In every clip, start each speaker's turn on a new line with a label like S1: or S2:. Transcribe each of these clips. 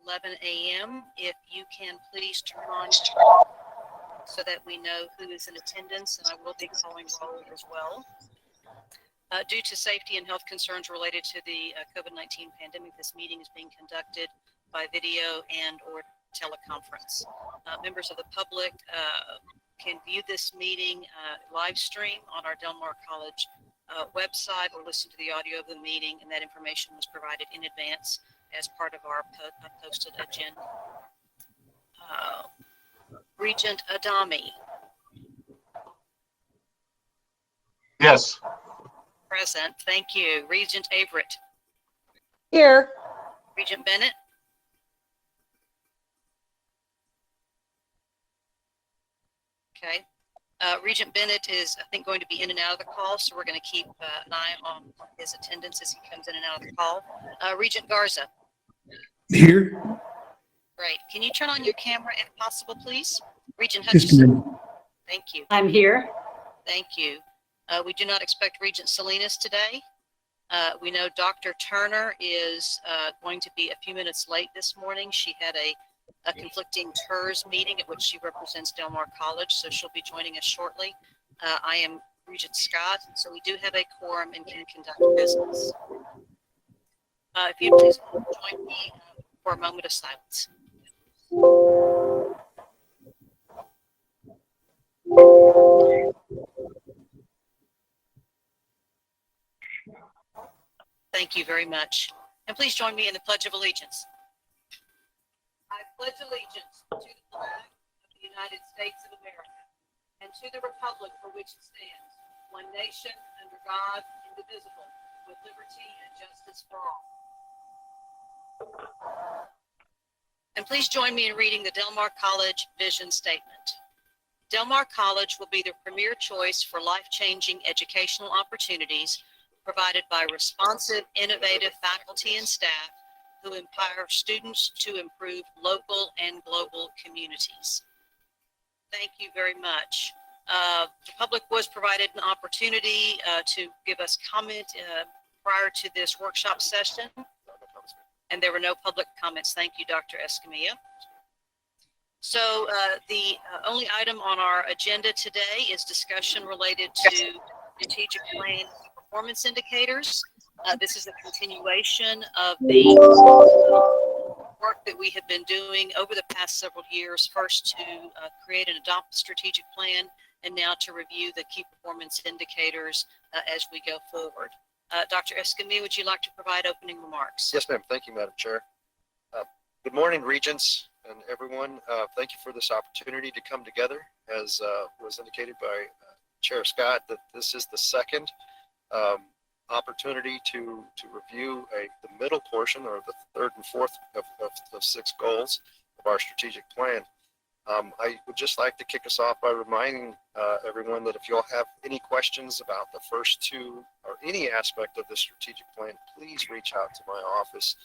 S1: 11 a.m. If you can please turn on so that we know who is in attendance, and I will be calling roll as well. Due to safety and health concerns related to the COVID-19 pandemic, this meeting is being conducted by video and or teleconference. Members of the public can view this meeting live stream on our Del Mar College website or listen to the audio of the meeting, and that information was provided in advance as part of our posted agenda. Regent Adami.
S2: Yes.
S1: Present. Thank you. Regent Averett.
S3: Here.
S1: Regent Bennett. Okay. Regent Bennett is, I think, going to be in and out of the call, so we're going to keep an eye on his attendance as he comes in and out of the call. Regent Garza.
S4: Here.
S1: Great. Can you turn on your camera if possible, please? Regent
S4: Just a
S1: Hutchison.
S4: minute.
S1: Thank you.
S3: I'm here.
S1: Thank you. We do not expect Regent Salinas today. We know Dr. Turner is going to be a few minutes late this morning. She had a conflicting TERS meeting at which she represents Del Mar College, so she'll be joining us shortly. I am Regent Scott, so we do have a quorum and can conduct business. If you please join me for a moment of silence. Thank you very much. And please join me in the Pledge of Allegiance. I pledge allegiance to the flag of the United States of America and to the republic for which it stands, one nation, under God, indivisible, with liberty and justice for all. And please join me in reading the Del Mar College Vision Statement. Del Mar College will be the premier choice for life-changing educational opportunities provided by responsive, innovative faculty and staff who empower students to improve local and global communities. Thank you very much. The public was provided an opportunity to give us comment prior to this workshop session, and there were no public comments. Thank you, Dr. Escamilla. So the only item on our agenda today is discussion related to strategic plan performance indicators. This is a continuation of the work that we have been doing over the past several years, first to create and adopt a strategic plan, and now to review the key performance indicators as we go forward. Dr. Escamilla, would you like to provide opening remarks?
S5: Yes, ma'am. Thank you, Madam Chair. Good morning, Regents and everyone. Thank you for this opportunity to come together. As was indicated by Chair Scott, that this is the second opportunity to review the middle portion, or the third and fourth of 6 goals of our strategic plan. I would just like to kick us off by reminding everyone that if you all have any questions about the first 2 or any aspect of the strategic plan, please reach out to my office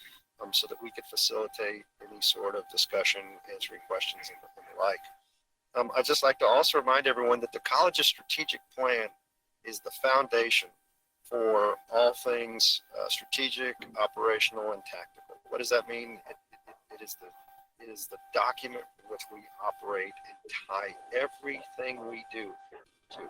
S5: so that we could facilitate any sort of discussion, answering questions and the like. I'd just like to also remind everyone that the college's strategic plan is the foundation for all things strategic, operational, and tactical. What does that mean? It is the document in which we operate and tie everything we do to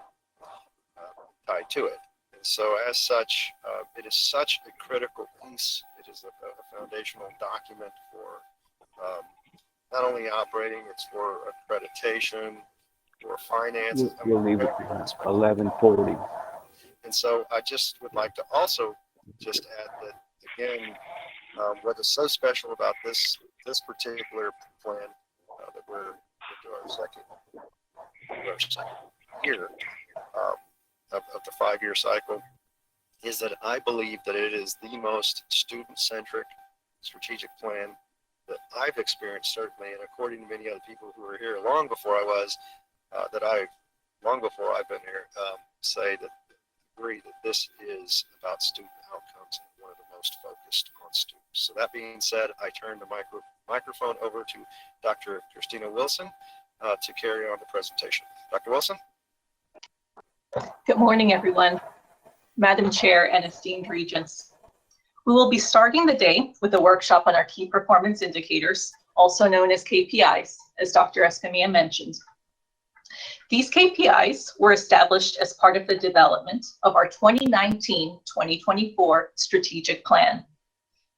S5: tied to it. And so as such, it is such a critical piece. It is a foundational document for not only operating, it's for accreditation, for finance.
S4: We'll leave it to 11:40.
S5: And so I just would like to also just add that, again, what is so special about this particular plan that we're into our second year of the 5-year cycle is that I believe that it is the most student-centric strategic plan that I've experienced, certainly, and according to many other people who were here long before I was, long before I've been here, say that agree that this is about student outcomes and one of the most focused on students. So that being said, I turn the microphone over to Dr. Christina Wilson to carry on the presentation. Dr. Wilson?
S3: Good morning, everyone. Madam Chair and esteemed regents.
S6: We will be starting the day with a workshop on our key performance indicators, also known as KPIs, as Dr. Escamilla mentioned. These KPIs were established as part of the development of our 2019-2024 strategic plan.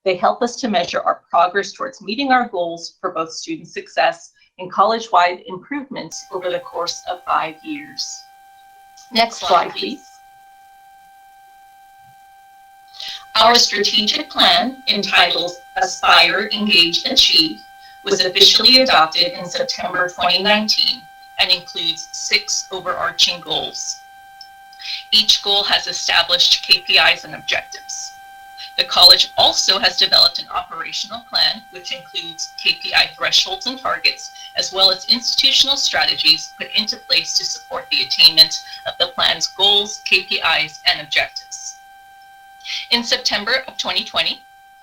S6: They help us to measure our progress towards meeting our goals for both student success and college-wide improvements over the course of 5 years. Next slide, please. Our strategic plan, entitled Aspire, Engage, Achieve, was officially adopted in September 2019 and includes 6 overarching goals. Each goal has established KPIs and objectives. The college also has developed an operational plan, which includes KPI thresholds and targets, as well as institutional strategies put into place to support the attainment of the plan's goals, KPIs, and objectives. In September of 2020,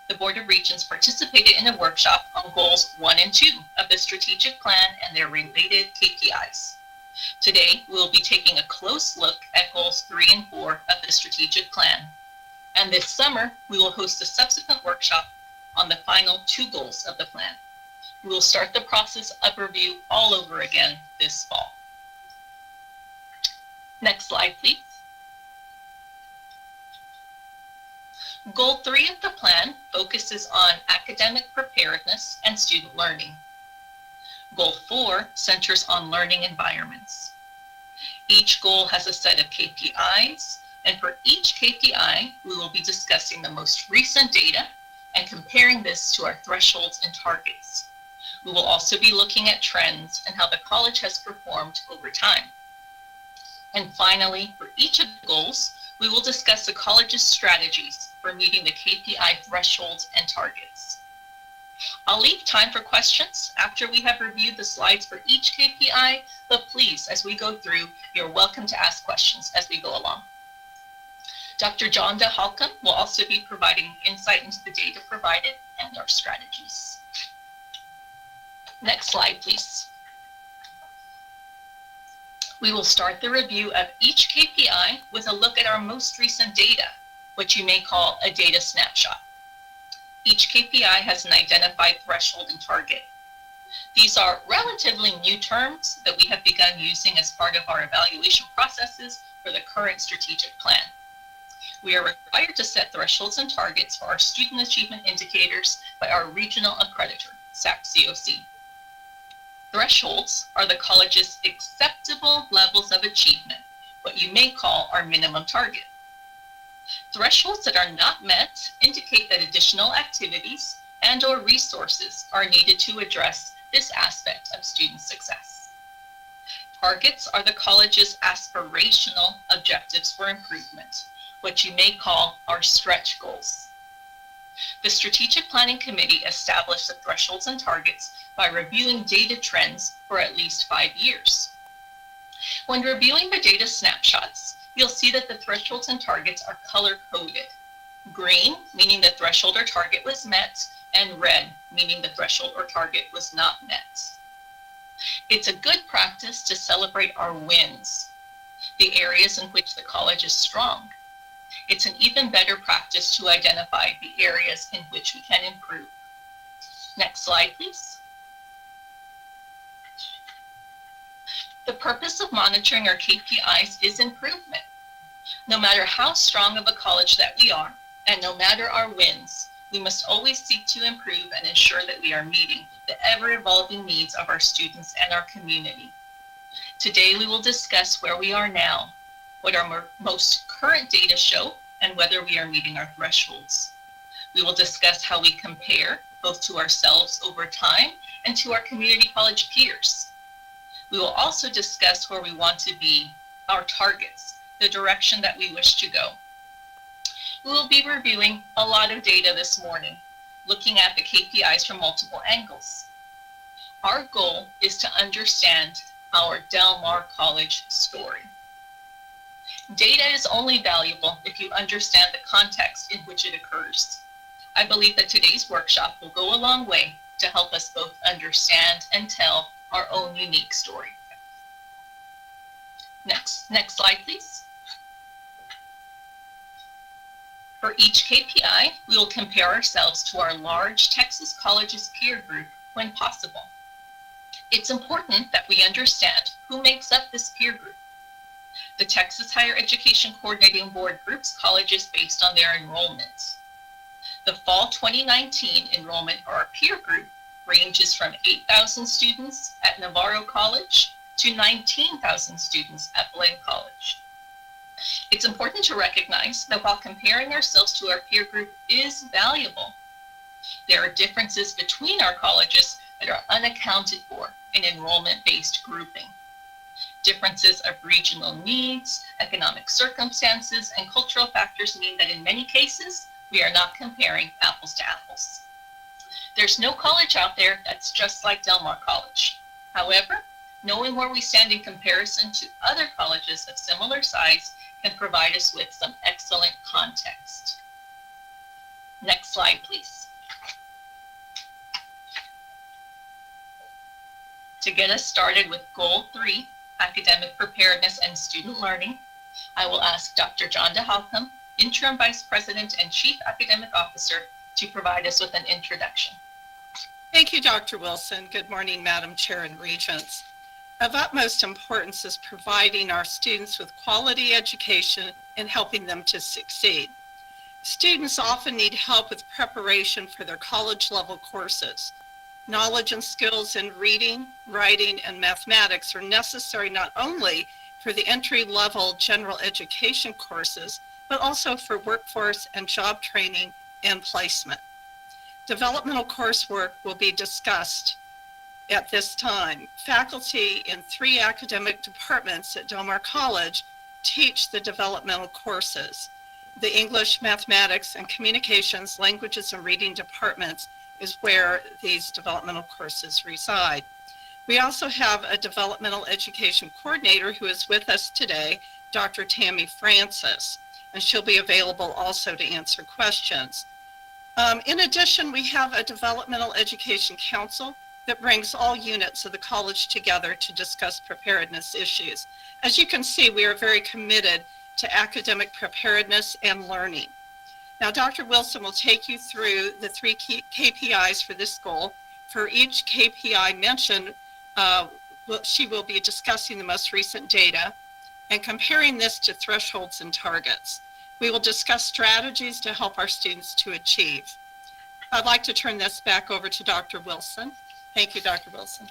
S6: the Board of Regents participated in a workshop on goals 1 and 2 of the strategic plan and their related KPIs. Today, we will be taking a close look at goals 3 and 4 of the strategic plan. And this summer, we will host a subsequent workshop on the final 2 goals of the plan. We will start the process of review all over again this fall. Next slide, please. Goal 3 of the plan focuses on academic preparedness and student learning. Goal 4 centers on learning environments. Each goal has a set of KPIs, and for each KPI, we will be discussing the most recent data and comparing this to our thresholds and targets. We will also be looking at trends and how the college has performed over time. And finally, for each of the goals, we will discuss the college's strategies for meeting the KPI thresholds and targets. I'll leave time for questions after we have reviewed the slides for each KPI, but please, as we go through, you're welcome to ask questions as we go along. Dr. John DeHalcom will also be providing insight into the data provided and our strategies. Next slide, please. We will start the review of each KPI with a look at our most recent data, which you may call a data snapshot. Each KPI has an identified threshold and target. These are relatively new terms that we have begun using as part of our evaluation processes for the current strategic plan. We are required to set thresholds and targets for our student achievement indicators by our regional accreditor, SAC-COC. Thresholds are the college's acceptable levels of achievement, what you may call our minimum target. Thresholds that are not met indicate that additional activities and/or resources are needed to address this aspect of student success. Targets are the college's aspirational objectives for improvement, what you may call our stretch goals. The Strategic Planning Committee established the thresholds and targets by reviewing data trends for at least 5 years. When reviewing the data snapshots, you'll see that the thresholds and targets are color-coded. Green, meaning the threshold or target was met, and red, meaning the threshold or target was not met. It's a good practice to celebrate our wins, the areas in which the college is strong. It's an even better practice to identify the areas in which we can improve. Next slide, please. The purpose of monitoring our KPIs is improvement. No matter how strong of a college that we are, and no matter our wins, we must always seek to improve and ensure that we are meeting the ever-evolving needs of our students and our community. Today, we will discuss where we are now, what our most current data show, and whether we are meeting our thresholds. We will discuss how we compare both to ourselves over time and to our community college peers. We will also discuss where we want to be, our targets, the direction that we wish to go. We will be reviewing a lot of data this morning, looking at the KPIs from multiple angles. Our goal is to understand our Del Mar College story. Data is only valuable if you understand the context in which it occurs. I believe that today's workshop will go a long way to help us both understand and tell our own unique story. Next slide, please. For each KPI, we will compare ourselves to our large Texas colleges peer group when possible. It's important that we understand who makes up this peer group. The Texas Higher Education Coordinating Board groups colleges based on their enrollments. The fall 2019 enrollment for our peer group ranges from 8,000 students at Navarro College to 19,000 students at Blaine College. It's important to recognize that while comparing ourselves to our peer group is valuable, there are differences between our colleges that are unaccounted for in enrollment-based grouping. Differences of regional needs, economic circumstances, and cultural factors mean that in many cases, we are not comparing apples to apples. There's no college out there that's just like Del Mar College. However, knowing where we stand in comparison to other colleges of similar size can provide us with some excellent context. Next slide, please. To get us started with Goal 3, Academic Preparedness and Student Learning, I will ask Dr. John DeHalcom, Interim Vice President and Chief Academic Officer, to provide us with an introduction.
S7: Thank you, Dr. Wilson. Good morning, Madam Chair and Regents. Of utmost importance is providing our students with quality education and helping them to succeed. Students often need help with preparation for their college-level courses. Knowledge and skills in reading, writing, and mathematics are necessary not only for the entry-level general education courses, but also for workforce and job training and placement. Developmental coursework will be discussed at this time. Faculty in 3 academic departments at Del Mar College teach the developmental courses. The English, Mathematics, and Communications, Languages, and Reading departments is where these developmental courses reside. We also have a developmental education coordinator who is with us today, Dr. Tammy Francis, and she'll be available also to answer questions. In addition, we have a developmental education council that brings all units of the college together to discuss preparedness issues. As you can see, we are very committed to academic preparedness and learning. Now, Dr. Wilson will take you through the 3 key KPIs for this goal. For each KPI mentioned, she will be discussing the most recent data and comparing this to thresholds and targets. We will discuss strategies to help our students to achieve. I'd like to turn this back over to Dr. Wilson. Thank you, Dr. Wilson.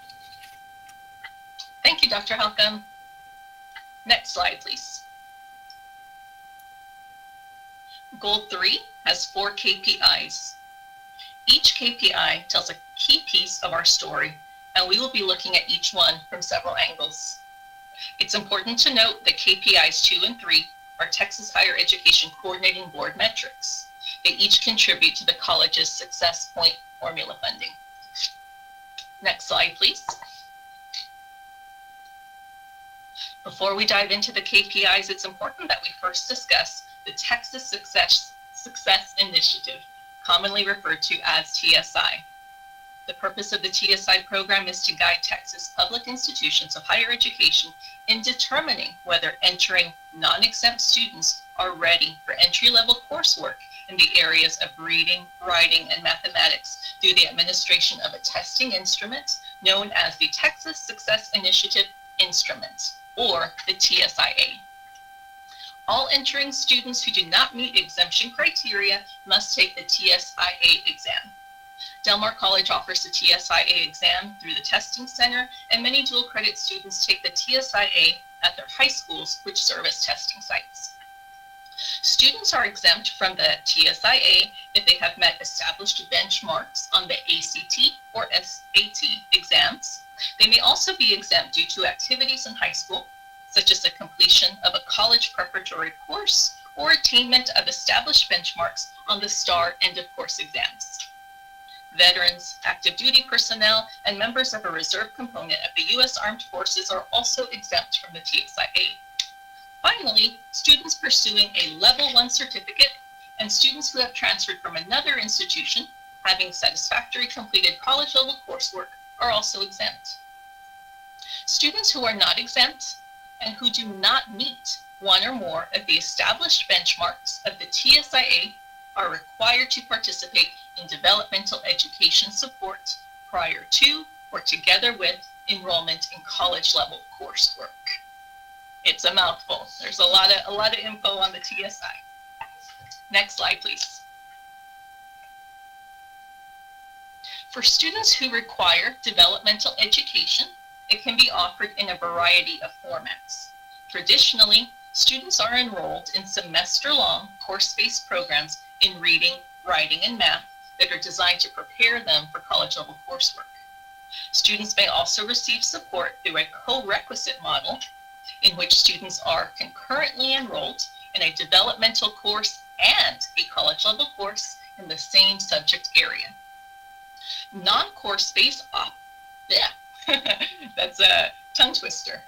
S6: Thank you, Dr. Halcomb. Next slide, please. Goal 3 has 4 KPIs. Each KPI tells a key piece of our story, and we will be looking at each one from several angles. It's important to note that KPIs 2 and 3 are Texas Higher Education Coordinating Board metrics. They each contribute to the college's success point formula funding. Next slide, please. Before we dive into the KPIs, it's important that we first discuss the Texas Success Initiative, commonly referred to as TSI. The purpose of the TSI program is to guide Texas public institutions of higher education in determining whether entering non-exempt students are ready for entry-level coursework in the areas of reading, writing, and mathematics through the administration of a testing instrument known as the Texas Success Initiative Instrument, or the TSIA. All entering students who do not meet exemption criteria must take the TSIA exam. Del Mar College offers the TSIA exam through the testing center, and many dual credit students take the TSIA at their high schools, which serve as testing sites. Students are exempt from the TSIA if they have met established benchmarks on the ACT or SAT exams. They may also be exempt due to activities in high school, such as the completion of a college preparatory course or attainment of established benchmarks on the STAR end of course exams. Veterans, active duty personnel, and members of a reserve component of the U.S. Armed Forces are also exempt from the TSIA. Finally, students pursuing a Level 1 certificate and students who have transferred from another institution, having satisfactorily completed college-level coursework, are also exempt. Students who are not exempt and who do not meet one or more of the established benchmarks of the TSIA are required to participate in developmental education support prior to or together with enrollment in college level coursework. It's a mouthful. There's a lot of info on the TSI. Next slide, please. For students who require developmental education, it can be offered in a variety of formats. Traditionally, students are enrolled in semester-long course-based programs in reading, writing, and math that are designed to prepare them for college-level coursework. Students may also receive support through a co-requisite model in which students are concurrently enrolled in a developmental course and a college-level course in the same subject area. Non-course-based that's a tongue twister.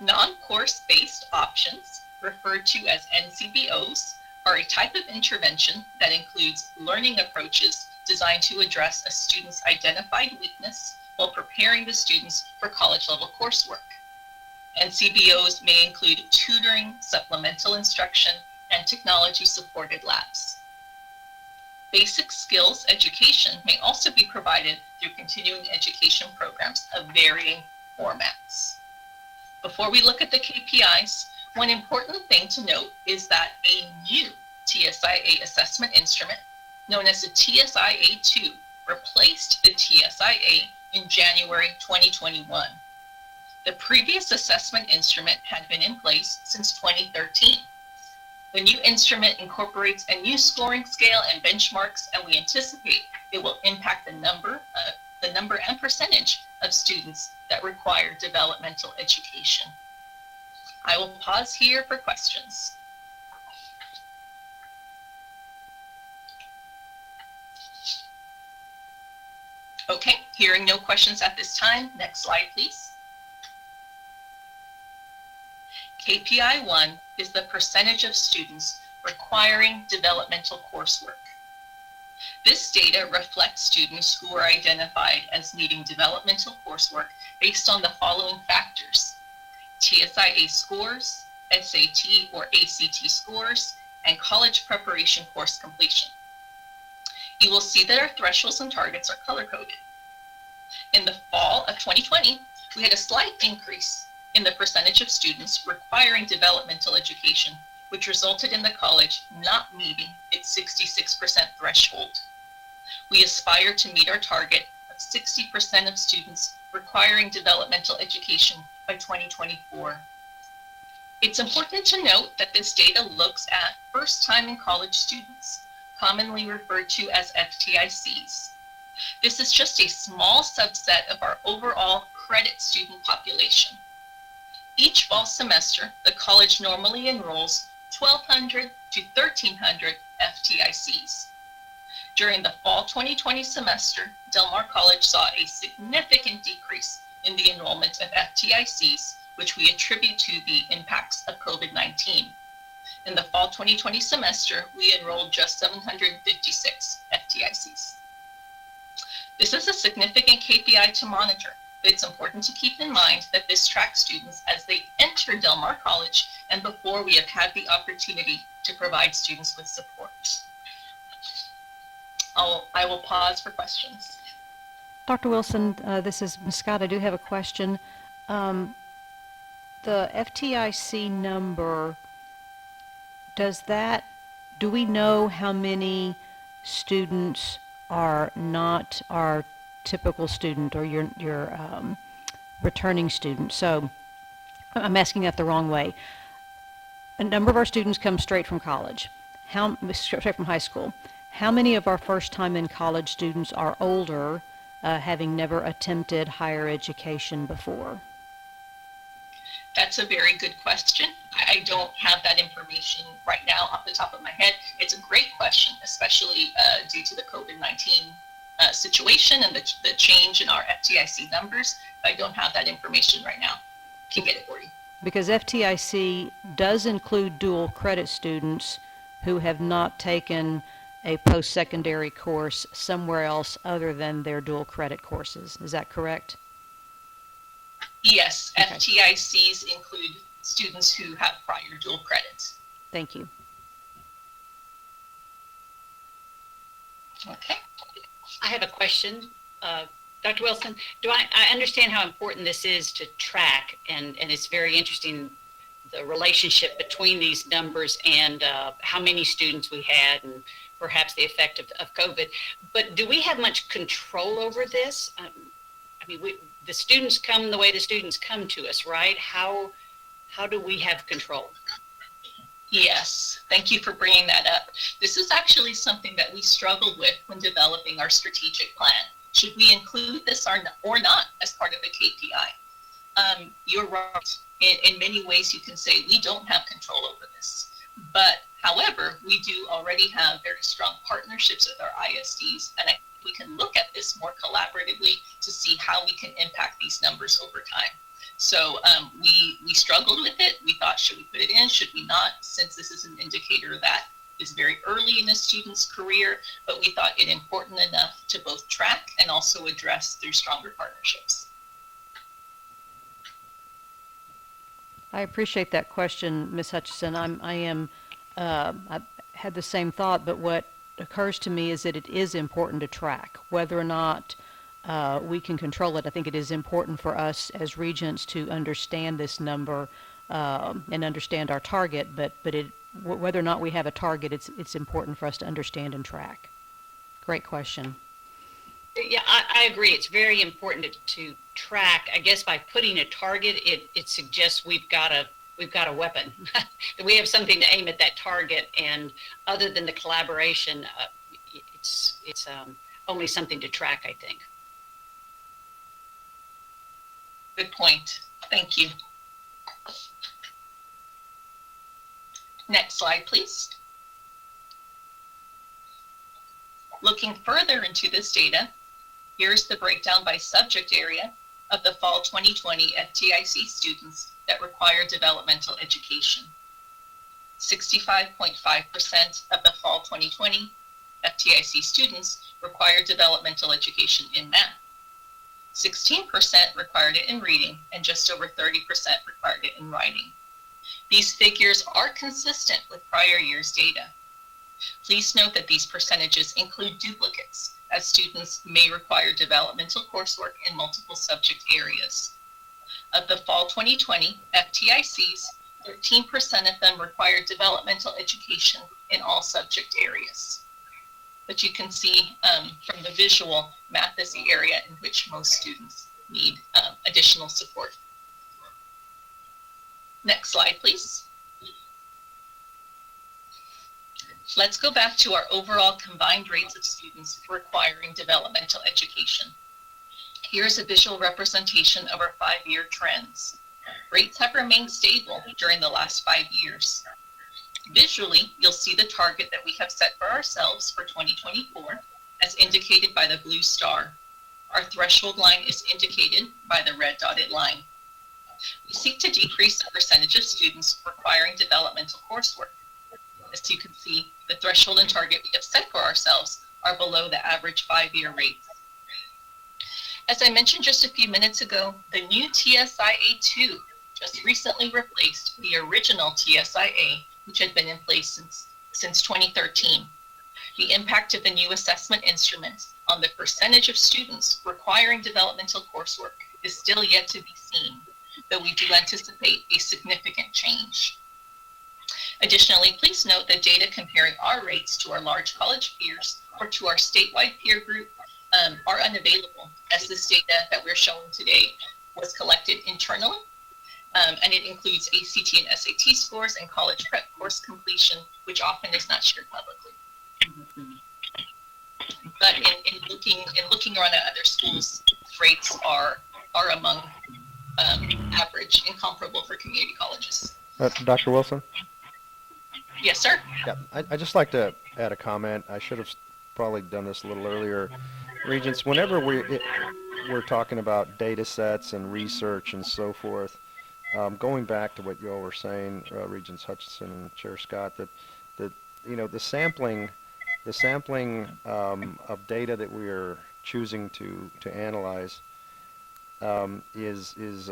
S6: Non-course-based options, referred to as NCBOs, are a type of intervention that includes learning approaches designed to address a student's identified weakness while preparing the students for college-level coursework. NCBOs may include tutoring, supplemental instruction, and technology-supported labs. Basic skills education may also be provided through continuing education programs of varying formats. Before we look at the KPIs, one important thing to note is that a new TSIA assessment instrument, known as the TSIA-2, replaced the TSIA in January 2021. The previous assessment instrument had been in place since 2013. The new instrument incorporates a new scoring scale and benchmarks, and we anticipate it will impact the number and percentage of students that require developmental education. I will pause here for questions. Okay, hearing no questions at this time, next slide, please. KPI 1 is the percentage of students requiring developmental coursework. This data reflects students who are identified as needing developmental coursework based on the following factors: TSIA scores, SAT or ACT scores, and college preparation course completion. You will see that our thresholds and targets are color-coded. In the fall of 2020, we had a slight increase in the percentage of students requiring developmental education, which resulted in the college not meeting its 66% threshold. We aspire to meet our target of 60% of students requiring developmental education by 2024. It's important to note that this data looks at first-time in college students, commonly referred to as FTICs. This is just a small subset of our overall credit student population. Each fall semester, the college normally enrolls 1,200 to 1,300 FTICs. During the fall 2020 semester, Del Mar College saw a significant decrease in the enrollment of FTICs, which we attribute to the impacts of COVID-19. In the fall 2020 semester, we enrolled just 756 FTICs. This is a significant KPI to monitor, but it's important to keep in mind that this tracks students as they enter Del Mar College and before we have had the opportunity to provide students with support. I will pause for questions.
S3: Dr. Wilson, this is Ms. Scott. I do have a question. The FTIC number, do we know how many students are not our typical student or your returning student? So I'm asking that the wrong way. A number of our students come straight from college, straight from high school. How many of our first time in college students are older, having never attempted higher education before?
S6: That's a very good question. I don't have that information right now off the top of my head. It's a great question, especially due to the COVID-19 situation and the change in our FTIC numbers. I don't have that information right now. Can get it for you.
S3: Because FTIC does include dual credit students who have not taken a post-secondary course somewhere else other than their dual credit courses. Is that correct?
S6: Yes,
S3: Okay.
S6: FTICs include students who have prior dual credits.
S3: Thank you.
S6: Okay.
S8: I have a question. Dr. Wilson, I understand how important this is to track, and it's very interesting, the relationship between these numbers and how many students we had and perhaps the effect of COVID. But do we have much control over this? I mean, the students come the way the students come to us, right? How do we have control?
S6: Yes, thank you for bringing that up. This is actually something that we struggled with when developing our strategic plan. Should we include this or not as part of the KPI? You're right. In many ways, you can say we don't have control over this. But however, we do already have very strong partnerships with our ISDs, and I think we can look at this more collaboratively to see how we can impact these numbers over time. So we struggled with it. We thought, should we put it in? Should we not? Since this is an indicator that is very early in a student's career, but we thought it important enough to both track and also address through stronger partnerships.
S3: I appreciate that question, Ms. Hutchison. I had the same thought, but what occurs to me is that it is important to track whether or not we can control it. I think it is important for us as regents to understand this number and understand our target, but whether or not we have a target, it's important for us to understand and track. Great question.
S8: Yeah, I agree. It's very important to track. I guess by putting a target, it suggests we've got a weapon. That we have something to aim at that target. And other than the collaboration, it's only something to track, I think.
S6: Good point. Thank you. Next slide, please. Looking further into this data, here's the breakdown by subject area of the fall 2020 FTIC students that require developmental education. 65.5% of the fall 2020 FTIC students require developmental education in math. 16% required it in reading, and just over 30% required it in writing. These figures are consistent with prior year's data. Please note that these percentages include duplicates, as students may require developmental coursework in multiple subject areas. Of the fall 2020 FTICs, 13% of them required developmental education in all subject areas. But you can see from the visual, math is the area in which most students need additional support. Next slide, please. Let's go back to our overall combined rates of students requiring developmental education. Here's a visual representation of our 5-year trends. Rates have remained stable during the last 5 years. Visually, you'll see the target that we have set for ourselves for 2024, as indicated by the blue star. Our threshold line is indicated by the red dotted line. We seek to decrease the percentage of students requiring developmental coursework. As you can see, the threshold and target we have set for ourselves are below the average 5-year rates. As I mentioned just a few minutes ago, the new TSIA-2 just recently replaced the original TSIA, which had been in place since 2013. The impact of the new assessment instrument on the percentage of students requiring developmental coursework is still yet to be seen, though we do anticipate a significant change. Additionally, please note that data comparing our rates to our large college peers or to our statewide peer group are unavailable, as this data that we're showing today was collected internally, and it includes ACT and SAT scores and college prep course completion, which often is not shared publicly. But in looking around at other schools, rates are among average and comparable for community colleges.
S9: Dr. Wilson?
S6: Yes, sir.
S9: Yeah, I'd just like to add a comment. I should have probably done this a little earlier. Regents, whenever we're talking about data sets and research and so forth, going back to what you all were saying, Regents Hutchison and Chair Scott, that the sampling of data that we are choosing to analyze is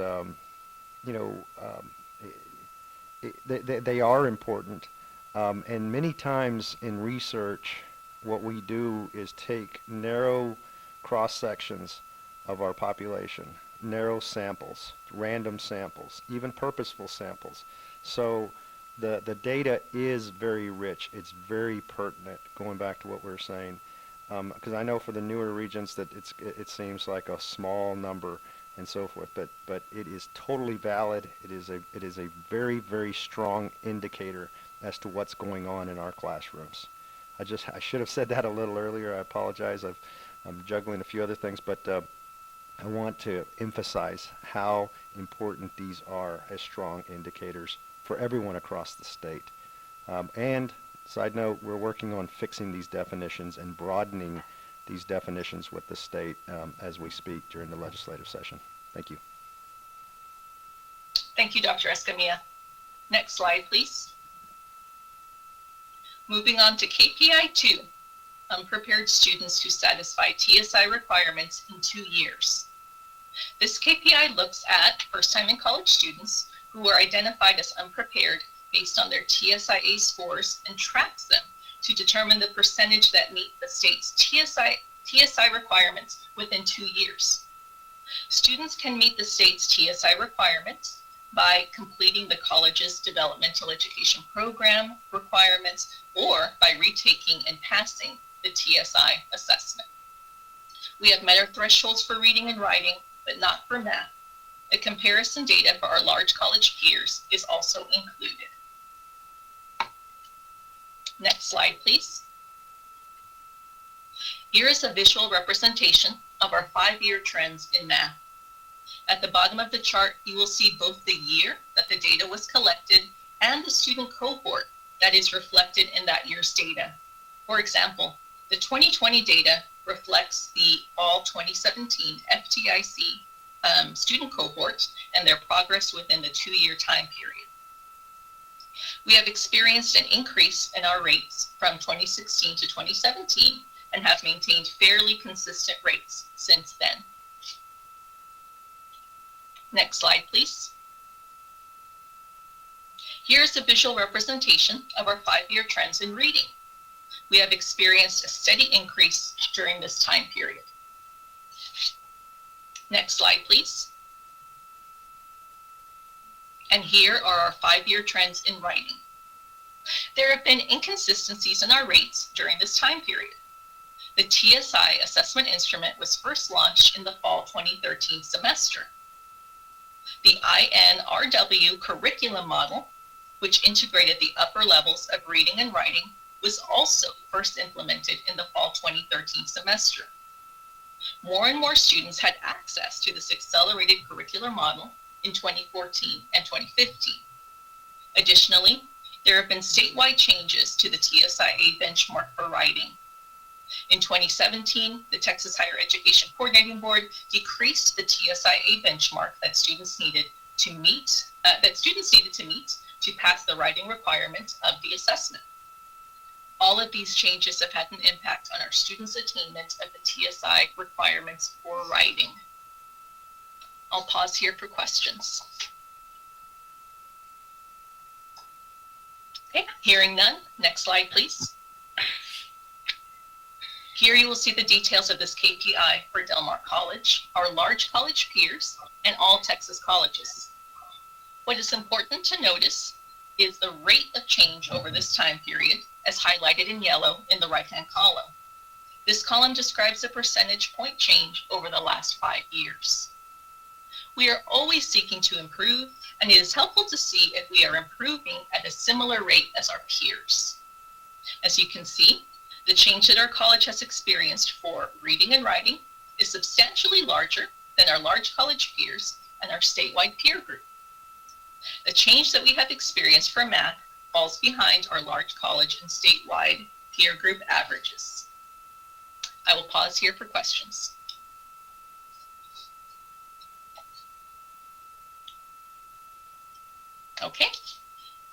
S9: they are important. And many times in research, what we do is take narrow cross sections of our population, narrow samples, random samples, even purposeful samples. So the data is very rich. It's very pertinent, going back to what we were saying. Because I know for the newer regions that it seems like a small number and so forth, but it is totally valid. It is a very, very strong indicator as to what's going on in our classrooms. I should have said that a little earlier. I apologize. I'm juggling a few other things, but I want to emphasize how important these are as strong indicators for everyone across the state. And side note, we're working on fixing these definitions and broadening these definitions with the state as we speak during the legislative session. Thank you.
S6: Thank you, Dr. Escamilla. Next slide, please. Moving on to KPI 2, unprepared students who satisfy TSI requirements in 2 years. This KPI looks at first-time in college students who are identified as unprepared based on their TSIA scores and tracks them to determine the percentage that meet the state's TSI requirements within 2 years. Students can meet the state's TSI requirements by completing the college's developmental education program requirements or by retaking and passing the TSI assessment. We have met our thresholds for reading and writing, but not for math. The comparison data for our large college peers is also included. Next slide, please. Here is a visual representation of our 5-year trends in math. At the bottom of the chart, you will see both the year that the data was collected and the student cohort that is reflected in that year's data. For example, the 2020 data reflects the all 2017 FTIC student cohort and their progress within the 2-year time period. We have experienced an increase in our rates from 2016 to 2017 and have maintained fairly consistent rates since then. Next slide, please. Here's a visual representation of our 5-year trends in reading. We have experienced a steady increase during this time period. Next slide, please. And here are our 5-year trends in writing. There have been inconsistencies in our rates during this time period. The Tsi Assessment Instrument was first launched in the fall 2013 semester. The INRW curriculum model, which integrated the upper levels of reading and writing, was also first implemented in the fall 2013 semester. More and more students had access to this accelerated curricular model in 2014 and 2015. Additionally, there have been statewide changes to the TSIA benchmark for writing. In 2017, the Texas Higher Education Coordinating Board decreased the TSIA benchmark that students needed to meet to pass the writing requirement of the assessment. All of these changes have had an impact on our students' attainment of the TSI requirements for writing. I'll pause here for questions. Okay, hearing none. Next slide, please. Here you will see the details of this KPI for Del Mar College, our large college peers, and all Texas colleges. What is important to notice is the rate of change over this time period, as highlighted in yellow in the right-hand column. This column describes the percentage point change over the last 5 years. We are always seeking to improve, and it is helpful to see if we are improving at a similar rate as our peers. As you can see, the change that our college has experienced for reading and writing is substantially larger than our large college peers and our statewide peer group. The change that we have experienced for math falls behind our large college and statewide peer group averages. I will pause here for questions. Okay,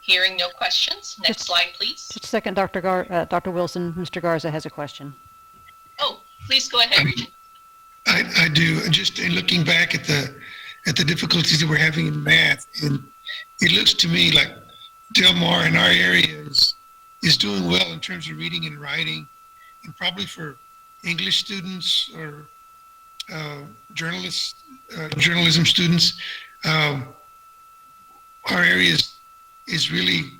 S6: hearing no questions. Next slide, please.
S3: Just a second, Dr. Wilson. Mr. Garza has a question.
S6: Oh, please go ahead, Regent.
S10: I do. Just in looking back at the difficulties that we're having in math, and it looks to me like Del Mar in our area is doing well in terms of reading and writing, and probably for English students or journalism students, our area is really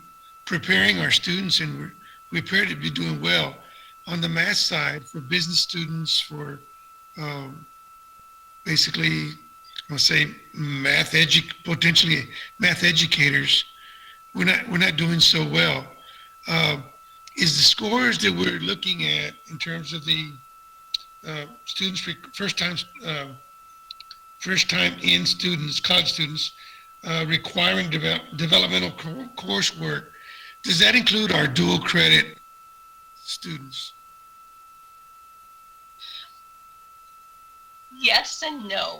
S10: preparing our students, and we appear to be doing well. On the math side, for business students, for basically, I'll say potentially math educators, we're not doing so well. Is the scores that we're looking at in terms of the students, first time in students, college students, requiring developmental coursework, does that include our dual credit students?
S6: Yes and no.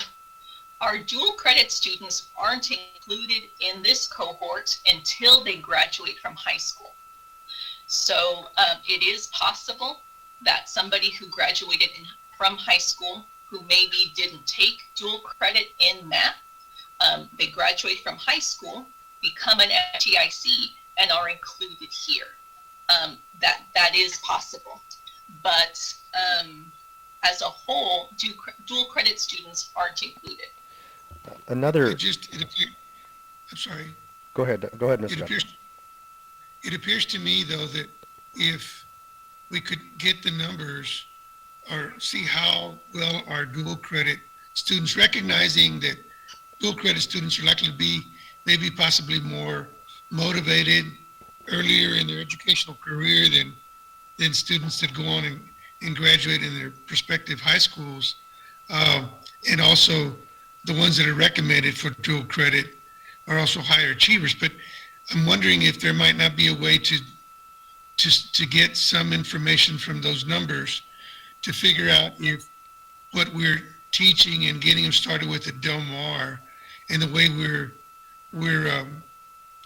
S6: Our dual credit students aren't included in this cohort until they graduate from high school. So it is possible that somebody who graduated from high school who maybe didn't take dual credit in math, they graduate from high school, become an FTIC, and are included here. That is possible. But as a whole, dual credit students aren't included.
S10: I'm sorry.
S9: Go ahead, Mr.
S10: It appears to me, though, that if we could get the numbers or see how well our dual credit students, recognizing that dual credit students are likely to be maybe possibly more motivated earlier in their educational career than students that go on and graduate in their respective high schools, and also the ones that are recommended for dual credit are also higher achievers. But I'm wondering if there might not be a way to get some information from those numbers to figure out if what we're teaching and getting them started with at Del Mar and the way we're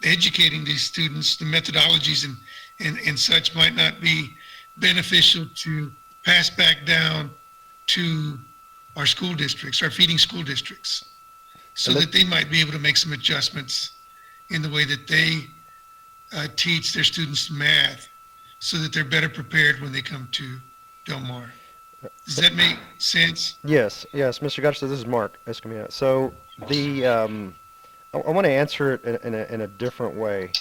S10: educating these students, the methodologies and such might not be beneficial to pass back down to our school districts, our feeding school districts, so that they might be able to make some adjustments in the way that they teach their students math so that they're better prepared when they come to Del Mar. Does that make sense?
S9: Yes, Mr. Garza, this is Mark Escamilla. So I want to answer it in a different way,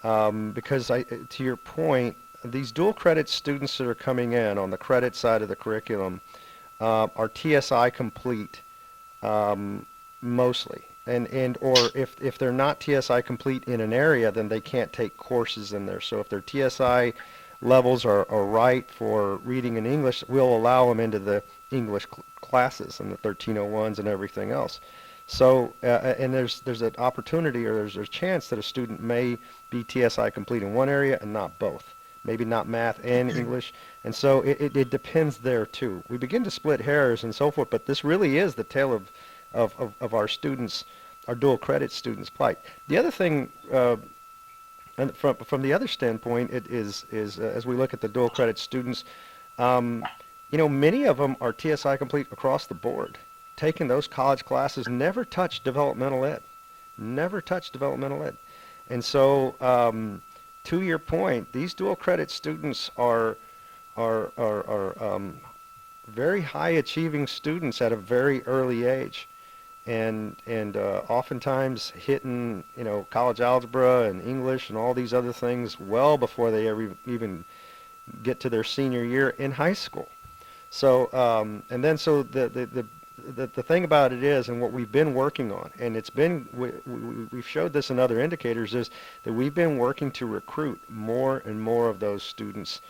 S9: because to your point, these dual credit students that are coming in on the credit side of the curriculum are TSI complete mostly, or if they're not TSI complete in an area, then they can't take courses in there. So if their TSI levels are right for reading and English, we'll allow them into the English classes and the 1301s and everything else. So, and there's an opportunity, or there's a chance that a student may be TSI complete in one area and not both. Maybe not math and English. And so it depends there too. We begin to split hairs and so forth, but this really is the tale of our students, our dual credit students' plight. The other thing, and from the other standpoint, it is as we look at the dual credit students, many of them are TSI complete across the board. Taking those college classes, never touched developmental ed. And so, to your point, these dual credit students are very high achieving students at a very early age, and oftentimes hitting college algebra and English and all these other things well before they ever even get to their senior year in high school. So the thing about it is, and what we've been working on, and we've showed this in other indicators, is that we've been working to recruit more and more of those students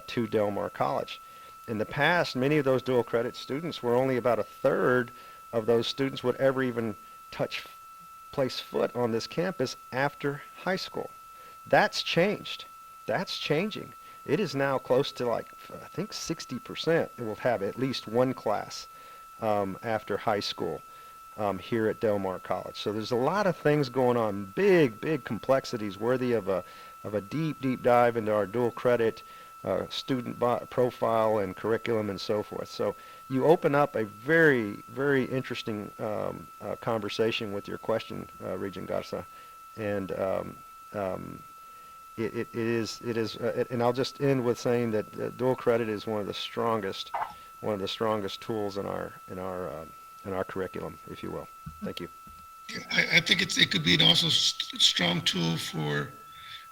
S9: to Del Mar College. In the past, many of those dual credit students were only about a third of those students would ever even place foot on this campus after high school. That's changed. That's changing. It is now close to I think 60% will have at least one class after high school here at Del Mar College. So there's a lot of things going on, big complexities worthy of a deep dive into our dual credit student profile and curriculum and so forth. So you open up a very interesting conversation with your question, Regent Garza, and it is, and I'll just end with saying that dual credit is one of the strongest tools in our curriculum, if you will. Thank you.
S10: I think it could be an also strong tool for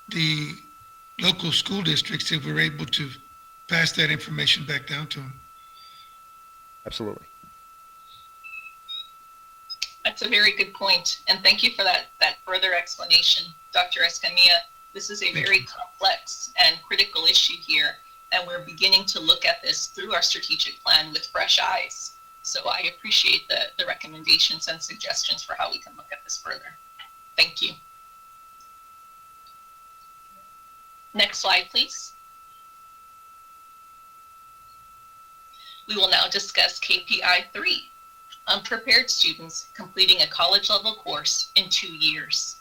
S10: the local school districts if we're able to pass that information back down to them.
S9: Absolutely.
S6: That's a very good point, and thank you for that further explanation, Dr. Escamilla. This is a very complex and critical issue here, and we're beginning to look at this through our strategic plan with fresh eyes. So I appreciate the recommendations and suggestions for how we can look at this further. Thank you. Next slide, please. We will now discuss KPI 3, unprepared students completing a college level course in 2 years.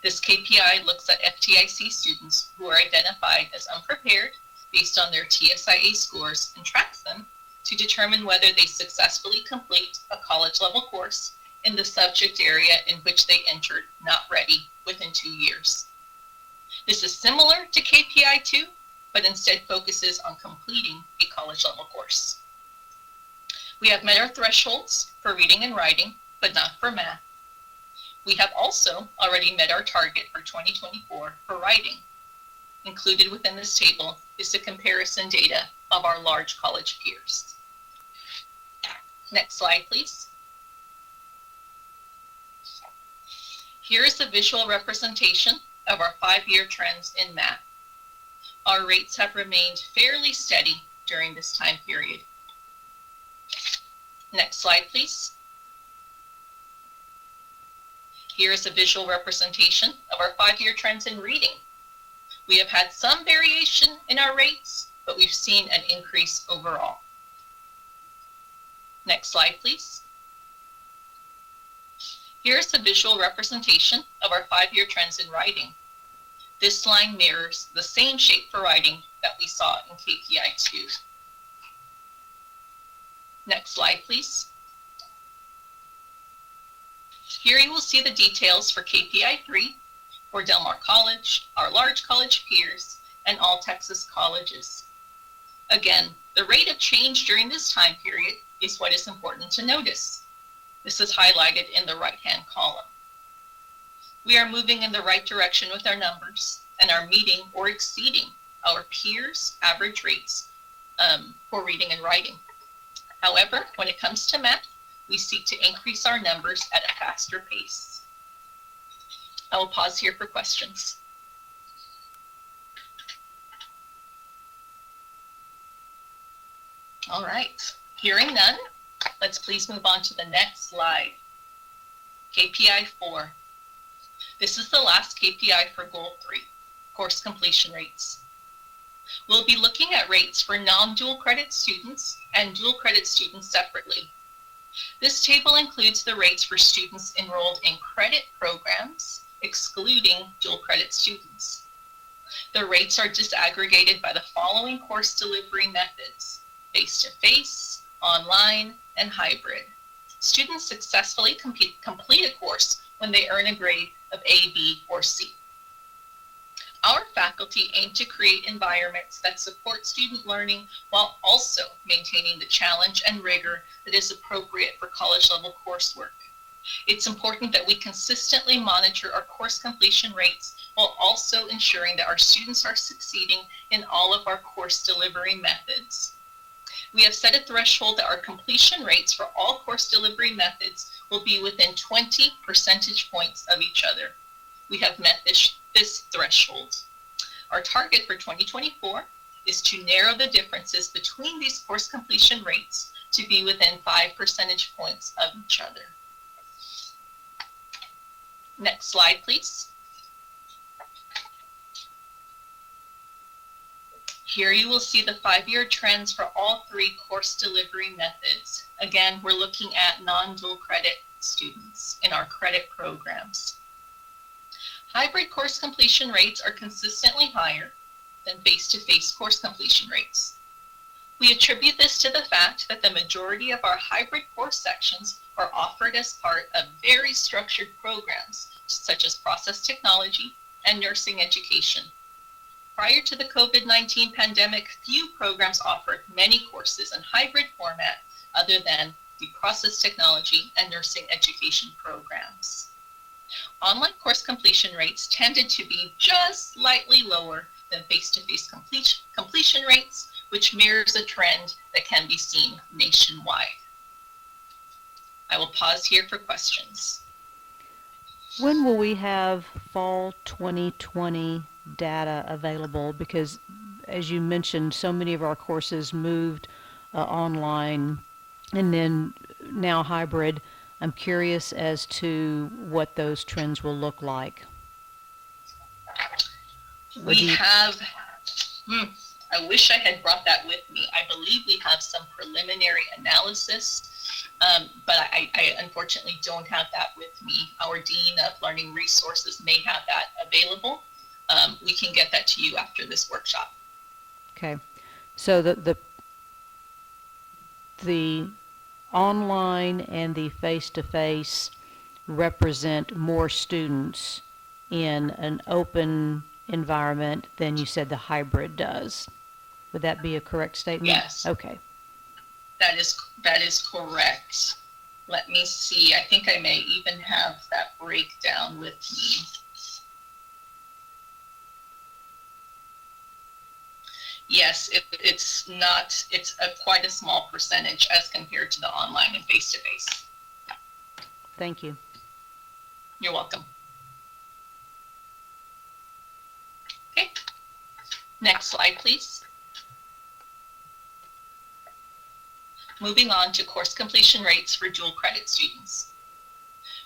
S6: This KPI looks at FTIC students who are identified as unprepared based on their TSIA scores and tracks them to determine whether they successfully complete a college level course in the subject area in which they entered not ready within 2 years. This is similar to KPI 2, but instead focuses on completing a college level course. We have met our thresholds for reading and writing, but not for math. We have also already met our target for 2024 for writing. Included within this table is the comparison data of our large college peers. Next slide, please. Here is the visual representation of our 5-year trends in math. Our rates have remained fairly steady during this time period. Next slide, please. Here is a visual representation of our 5-year trends in reading. We have had some variation in our rates, but we've seen an increase overall. Next slide, please. Here's the visual representation of our 5-year trends in writing. This line mirrors the same shape for writing that we saw in KPI 2. Next slide, please. Here you will see the details for KPI 3 for Del Mar College, our large college peers, and all Texas colleges. Again, the rate of change during this time period is what is important to notice. This is highlighted in the right-hand column. We are moving in the right direction with our numbers and are meeting or exceeding our peers' average rates for reading and writing. However, when it comes to math, we seek to increase our numbers at a faster pace. I will pause here for questions. All right, hearing none, let's please move on to the next slide. KPI 4. This is the last KPI for Goal 3, course completion rates. We'll be looking at rates for non-dual credit students and dual credit students separately. This table includes the rates for students enrolled in credit programs, excluding dual credit students. The rates are disaggregated by the following course delivery methods: face-to-face, online, and hybrid. Students successfully complete a course when they earn a grade of A, B, or C. Our faculty aim to create environments that support student learning while also maintaining the challenge and rigor that is appropriate for college-level coursework. It's important that we consistently monitor our course completion rates while also ensuring that our students are succeeding in all of our course delivery methods. We have set a threshold that our completion rates for all course delivery methods will be within 20 percentage points of each other. We have met this threshold. Our target for 2024 is to narrow the differences between these course completion rates to be within 5 percentage points of each other. Next slide, please. Here you will see the 5-year trends for all 3 course delivery methods. Again, we're looking at non-dual credit students in our credit programs. Hybrid course completion rates are consistently higher than face-to-face course completion rates. We attribute this to the fact that the majority of our hybrid course sections are offered as part of very structured programs, such as process technology, and nursing education. Prior to the COVID-19 pandemic, few programs offered many courses in hybrid format other than the process technology and nursing education programs. Online course completion rates tended to be just slightly lower than face-to-face completion rates, which mirrors a trend that can be seen nationwide. I will pause here for questions.
S3: When will we have fall 2020 data available? Because as you mentioned, so many of our courses moved online and then now hybrid. I'm curious as to what those trends will look like.
S6: We have, I wish I had brought that with me. I believe we have some preliminary analysis, but I unfortunately don't have that with me. Our Dean of Learning Resources may have that available. We can get that to you after this workshop.
S3: Okay, so the online and the face-to-face represent more students in an open environment than you said the hybrid does. Would that be a correct statement?
S6: Yes.
S3: Okay.
S6: That is correct. Let me see. I think I may even have that breakdown with me. Yes, it's quite a small percentage as compared to the online and face-to-face.
S3: Thank you.
S6: You're welcome. Okay, next slide, please. Moving on to course completion rates for dual credit students.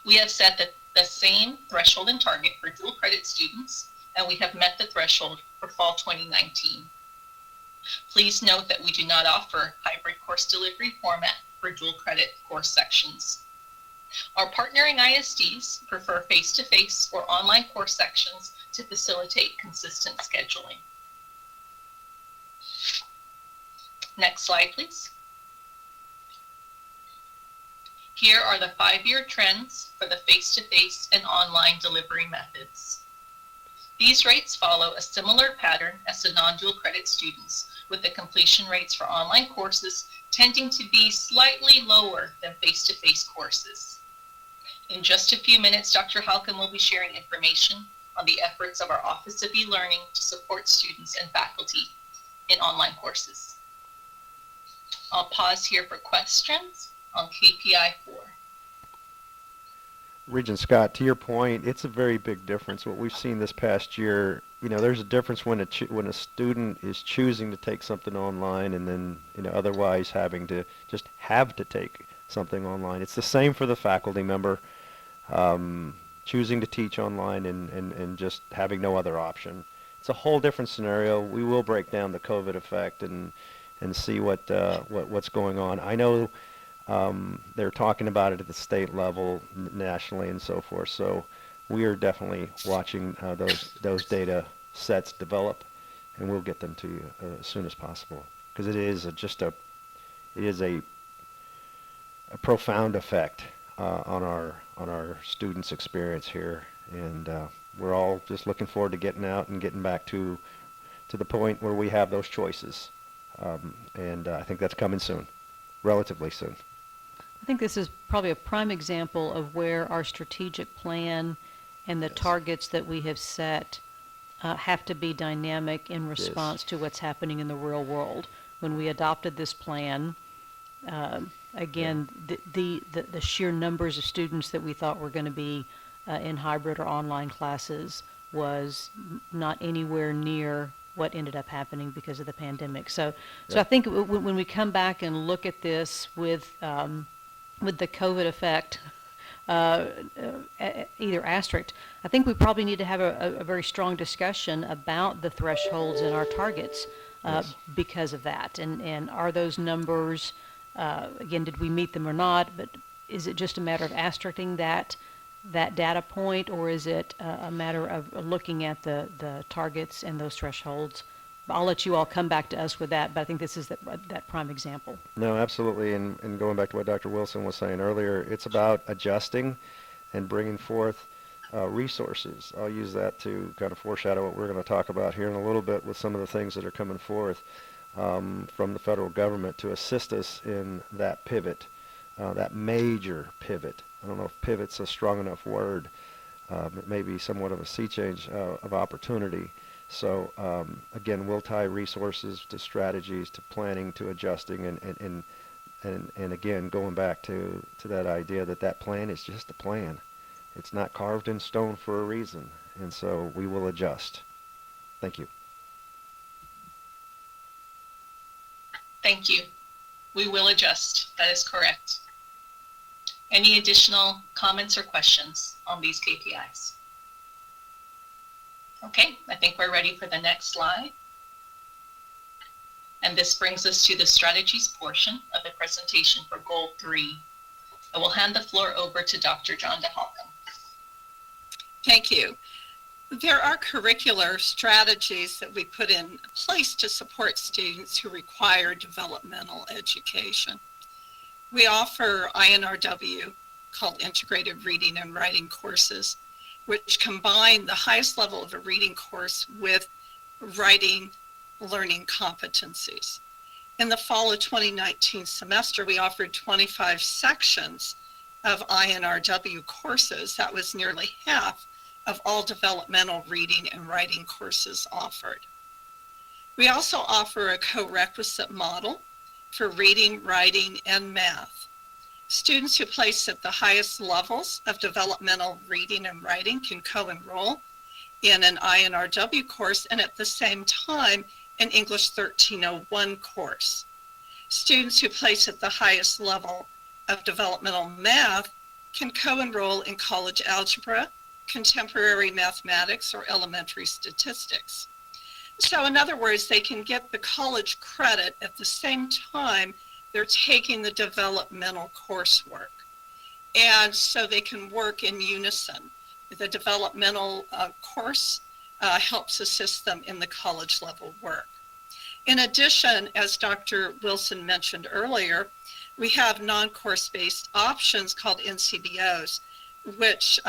S6: We have set the same threshold and target for dual credit students, and we have met the threshold for fall 2019. Please note that we do not offer hybrid course delivery format for dual credit course sections. Our partnering ISDs prefer face-to-face or online course sections to facilitate consistent scheduling. Next slide, please. Here are the 5-year trends for the face-to-face and online delivery methods. These rates follow a similar pattern as the non-dual credit students, with the completion rates for online courses tending to be slightly lower than face-to-face courses. In just a few minutes, Dr. Halcon will be sharing information on the efforts of our Office of E-Learning to support students and faculty in online courses. I'll pause here for questions on KPI 4.
S9: Regent Scott, to your point, it's a very big difference. What we've seen this past year, there's a difference when a student is choosing to take something online and then, otherwise having to take something online. It's the same for the faculty member, choosing to teach online and just having no other option. It's a whole different scenario. We will break down the COVID effect and see what's going on. I know they're talking about it at the state level, nationally, and so forth. So we are definitely watching those data sets develop, and we'll get them to you as soon as possible, because it is a profound effect on our students' experience here, and we're all just looking forward to getting out and getting back to the point where we have those choices, and I think that's coming soon, relatively soon.
S3: I think this is probably a prime example of where our strategic plan and the targets that we have set have to be dynamic in response to what's happening in the real world. When we adopted this plan, again, the sheer numbers of students that we thought were going to be in hybrid or online classes was not anywhere near what ended up happening because of the pandemic. So I think when we come back and look at this with the COVID effect, either asterisk, I think we probably need to have a very strong discussion about the thresholds and our targets because of that. And are those numbers, again, did we meet them or not? But is it just a matter of asterisking that data point, or is it a matter of looking at the targets and those thresholds? I'll let you all come back to us with that, but I think this is that prime example.
S9: No, absolutely, and going back to what Dr. Wilson was saying earlier, it's about adjusting and bringing forth resources. I'll use that to kind of foreshadow what we're going to talk about here in a little bit with some of the things that are coming forth from the federal government to assist us in that pivot, that major pivot. I don't know if pivot's a strong enough word. It may be somewhat of a sea change of opportunity. So again, we'll tie resources to strategies, to planning, to adjusting, and again, going back to that idea that plan is just a plan. It's not carved in stone for a reason, and so we will adjust. Thank you.
S6: Thank you. We will adjust. That is correct. Any additional comments or questions on these KPIs? Okay, I think we're ready for the next slide. And this brings us to the strategies portion of the presentation for Goal 3. I will hand the floor over to Dr. John DeHalcom.
S7: Thank you. There are curricular strategies that we put in place to support students who require developmental education. We offer INRW, called Integrated Reading and Writing courses, which combine the highest level of a reading course with writing learning competencies. In the fall of 2019 semester, we offered 25 sections of INRW courses. That was nearly half of all developmental reading and writing courses offered. We also offer a co-requisite model for reading, writing, and math. Students who place at the highest levels of developmental reading and writing can co-enroll in an INRW course and at the same time an English 1301 course. Students who place at the highest level of developmental math can co-enroll in college algebra, contemporary mathematics, or elementary statistics. So in other words, they can get the college credit at the same time they're taking the developmental coursework. And so they can work in unison. The developmental course helps assist them in the college level work. In addition, as Dr. Wilson mentioned earlier, we have non-course based options called NCBOs, which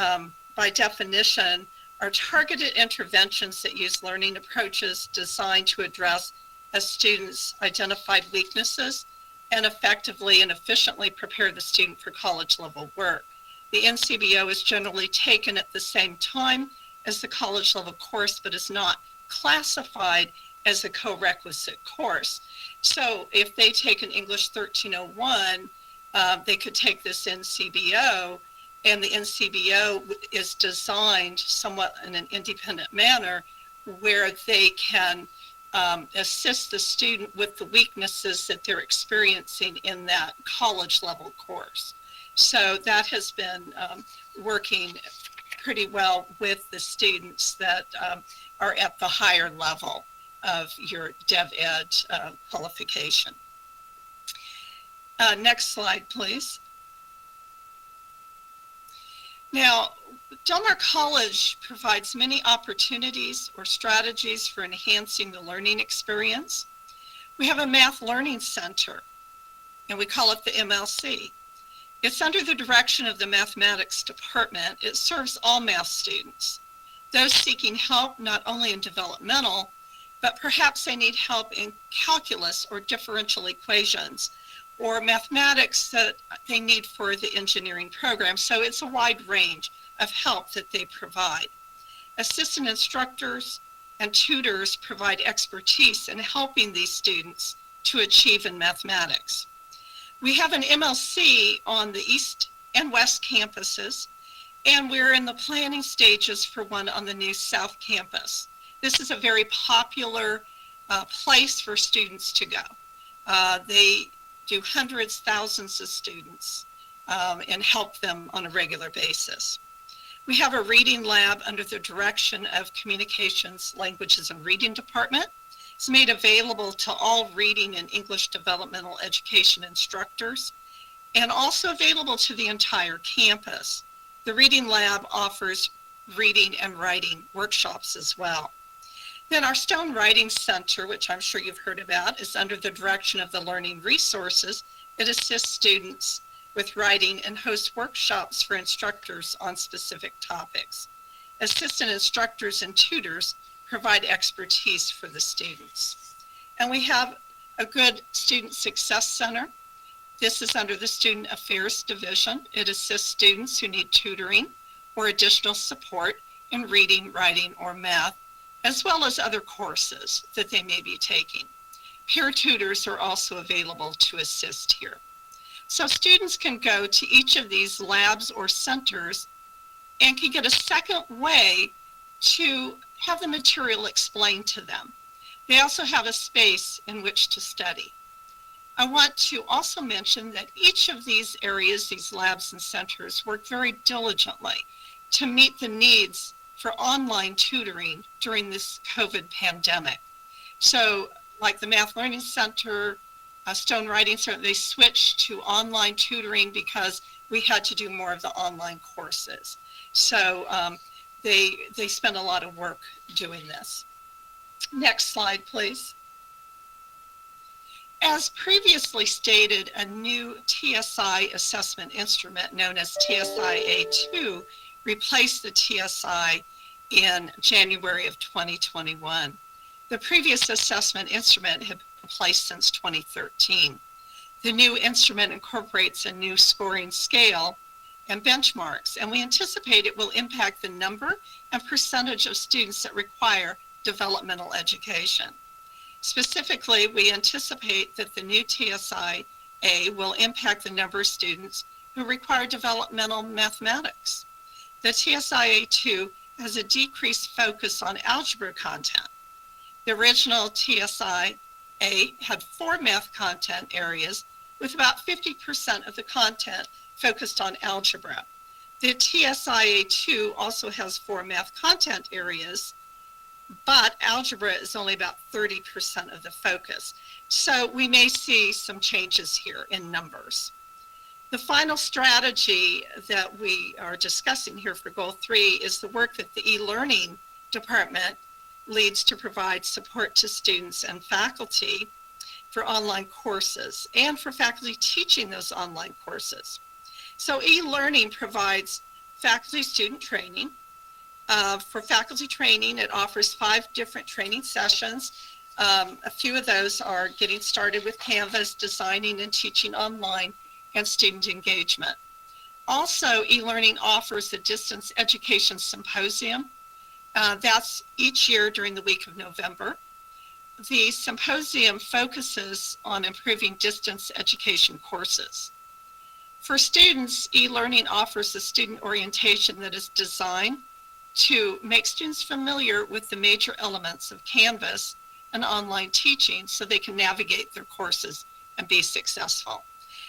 S7: by definition are targeted interventions that use learning approaches designed to address a student's identified weaknesses and effectively and efficiently prepare the student for college level work. The NCBO is generally taken at the same time as the college level course, but is not classified as a co-requisite course. So if they take an English 1301, they could take this NCBO, and the NCBO is designed somewhat in an independent manner where they can assist the student with the weaknesses that they're experiencing in that college level course. So that has been working pretty well with the students that are at the higher level of your DevEd qualification. Next slide, please. Now, Del Mar College provides many opportunities or strategies for enhancing the learning experience. We have a Math Learning Center, and we call it the MLC. It's under the direction of the mathematics department. It serves all math students, those seeking help not only in developmental, but perhaps they need help in calculus or differential equations, or mathematics that they need for the engineering program. So it's a wide range of help that they provide. Assistant instructors and tutors provide expertise in helping these students to achieve in mathematics. We have an MLC on the East and West campuses, and we're in the planning stages for one on the new South campus. This is a very popular place for students to go. They do hundreds, thousands of students and help them on a regular basis. We have a reading lab under the direction of Communications, Languages, and Reading Department. It's made available to all reading and English developmental education instructors and also available to the entire campus. The reading lab offers reading and writing workshops as well. Then our Stone Writing Center, which I'm sure you've heard about, is under the direction of the Learning Resources. It assists students with writing and hosts workshops for instructors on specific topics. Assistant instructors and tutors provide expertise for the students. And we have a good Student Success Center. This is under the Student Affairs Division. It assists students who need tutoring or additional support in reading, writing, or math, as well as other courses that they may be taking. Peer tutors are also available to assist here. So students can go to each of these labs or centers and can get a second way to have the material explained to them. They also have a space in which to study. I want to also mention that each of these areas, these labs and centers, work very diligently to meet the needs for online tutoring during this COVID pandemic. So like the Math Learning Center, Stone Writing Center, they switched to online tutoring because we had to do more of the online courses. So they spend a lot of work doing this. Next slide, please. As previously stated, a new Tsi assessment instrument known as TSI-A2 replaced the TSI in January of 2021. The previous assessment instrument had been in place since 2013. The new instrument incorporates a new scoring scale and benchmarks, and we anticipate it will impact the number and percentage of students that require developmental education. Specifically, we anticipate that the new TSI-A will impact the number of students who require developmental mathematics. The TSI-A2 has a decreased focus on algebra content. The original TSI-A had 4 math content areas with about 50% of the content focused on algebra. The TSI-A2 also has 4 math content areas, but algebra is only about 30% of the focus. So we may see some changes here in numbers. The final strategy that we are discussing here for Goal 3 is the work that the e-learning department leads to provide support to students and faculty for online courses and for faculty teaching those online courses. So e-learning provides faculty student training. For faculty training, it offers 5 different training sessions. A few of those are getting started with Canvas, designing and teaching online, and student engagement. Also, e-learning offers a distance education symposium. That's each year during the week of November. The symposium focuses on improving distance education courses. For students, e-learning offers a student orientation that is designed to make students familiar with the major elements of Canvas and online teaching so they can navigate their courses and be successful.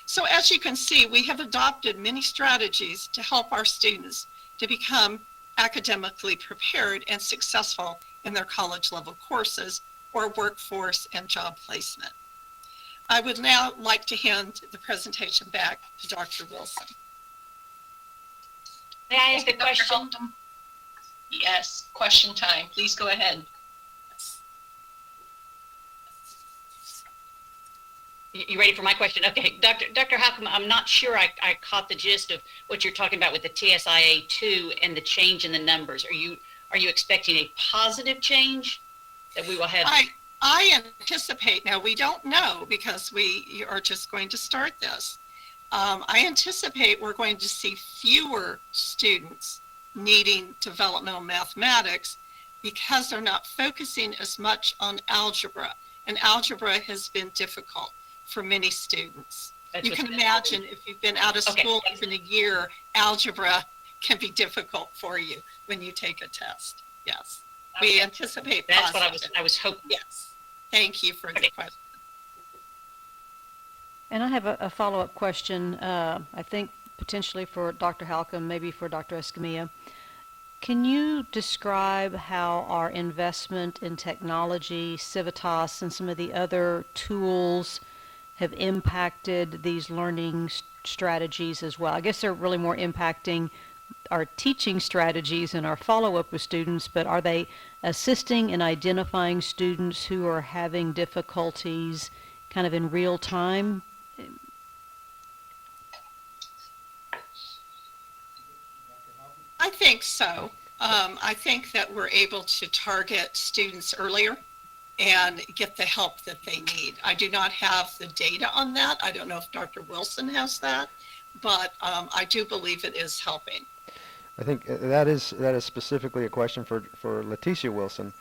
S7: So as you can see, we have adopted many strategies to help our students to become academically prepared and successful in their college level courses or workforce and job placement. I would now like to hand the presentation back to Dr. Wilson.
S8: May I ask a question?
S6: Yes, question time. Please go ahead.
S8: You ready for my question? Okay, Dr. Halcomb, I'm not sure I caught the gist of what you're talking about with the TSI-A2 and the change in the numbers. Are you expecting a positive change that we will have?
S7: I anticipate, now we don't know because we are just going to start this. I anticipate we're going to see fewer students needing developmental mathematics because they're not focusing as much on algebra, and algebra has been difficult for many students. You can imagine if you've been out of school even a year, algebra can be difficult for you when you take a test. Yes, we anticipate
S8: That's
S7: positive.
S8: what I was hoping.
S7: Yes, thank you for the question.
S3: And I have a follow-up question, I think potentially for Dr. Halcomb, maybe for Dr. Escamilla. Can you describe how our investment in technology, Civitas, and some of the other tools have impacted these learning strategies as well? I guess they're really more impacting our teaching strategies and our follow-up with students, but are they assisting in identifying students who are having difficulties kind of in real time?
S7: I think so. I think that we're able to target students earlier and get the help that they need. I do not have the data on that. I don't know if Dr. Wilson has that, but I do believe it is helping.
S9: I think that is specifically a question for Leticia Wilson,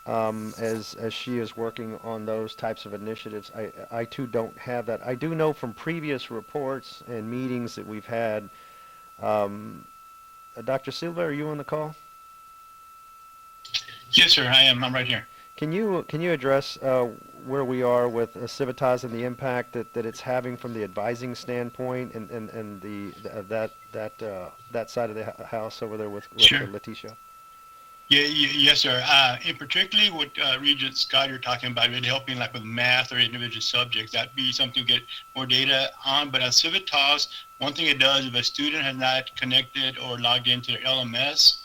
S9: as she is working on those types of initiatives. I too don't have that. I do know from previous reports and meetings that we've had. Dr. Silva, are you on the call?
S11: Yes, sir, I am. I'm right here.
S9: Can you address where we are with Civitas and the impact that it's having from the advising standpoint and that side of the house over there with
S11: Sure.
S9: Leticia?
S11: Yeah, yes, sir. In particularly what Regent Scott you're talking about, it helping like with math or individual subjects, that'd be something to get more data on. But on Civitas, one thing it does, if a student has not connected or logged into their LMS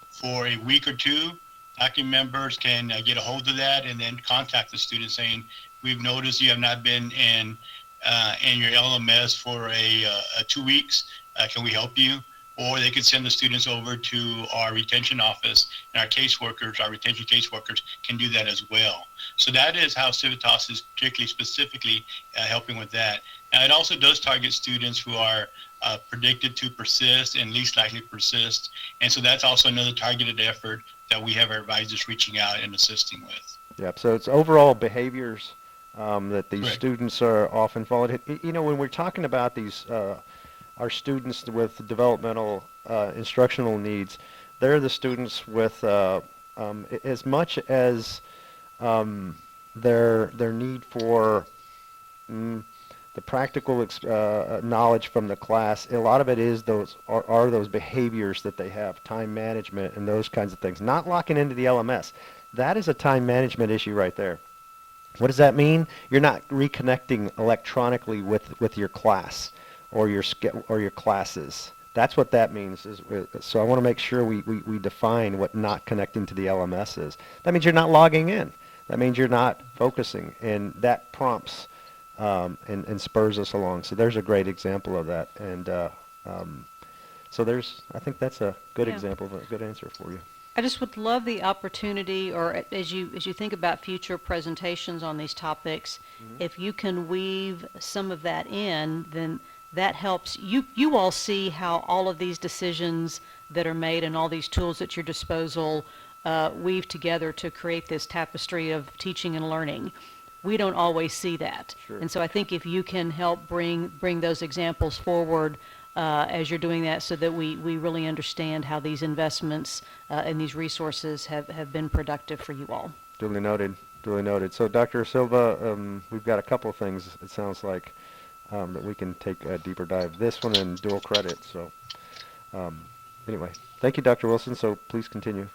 S11: for a week or two, faculty members can get a hold of that and then contact the student saying, we've noticed you have not been in your LMS for 2 weeks. Can we help you? Or they can send the students over to our retention office, and our caseworkers, our retention caseworkers can do that as well. So that is how Civitas is particularly specifically helping with that. Now it also does target students who are predicted to persist and least likely persist. And so that's also another targeted effort that we have our advisors reaching out and assisting with.
S9: Yep. So it's overall behaviors that these
S11: Correct.
S9: students are often followed. You know, when we're talking about these, our students with developmental instructional needs, they're the students with as much as their need for the practical knowledge from the class. A lot of it is those behaviors that they have, time management and those kinds of things. Not locking into the LMS. That is a time management issue right there. What does that mean? You're not reconnecting electronically with your class or your classes. That's what that means. So I want to make sure we define what not connecting to the LMS is. That means you're not logging in. That means you're not focusing, and that prompts and spurs us along. So there's a great example of that. And so I think that's a good example of a good answer for you.
S3: I just would love the opportunity, or as you think about future presentations on these topics, if you can weave some of that in, then that helps. You all see how all of these decisions that are made and all these tools at your disposal weave together to create this tapestry of teaching and learning. We don't always see that.
S9: Sure.
S3: And so I think if you can help bring those examples forward as you're doing that, so that we really understand how these investments and these resources have been productive for you all.
S9: Duly noted. Duly noted. So Dr. Silva, we've got a couple of things, it sounds like, that we can take a deeper dive. This one and dual credit. So anyway, thank you, Dr. Wilson. So please continue.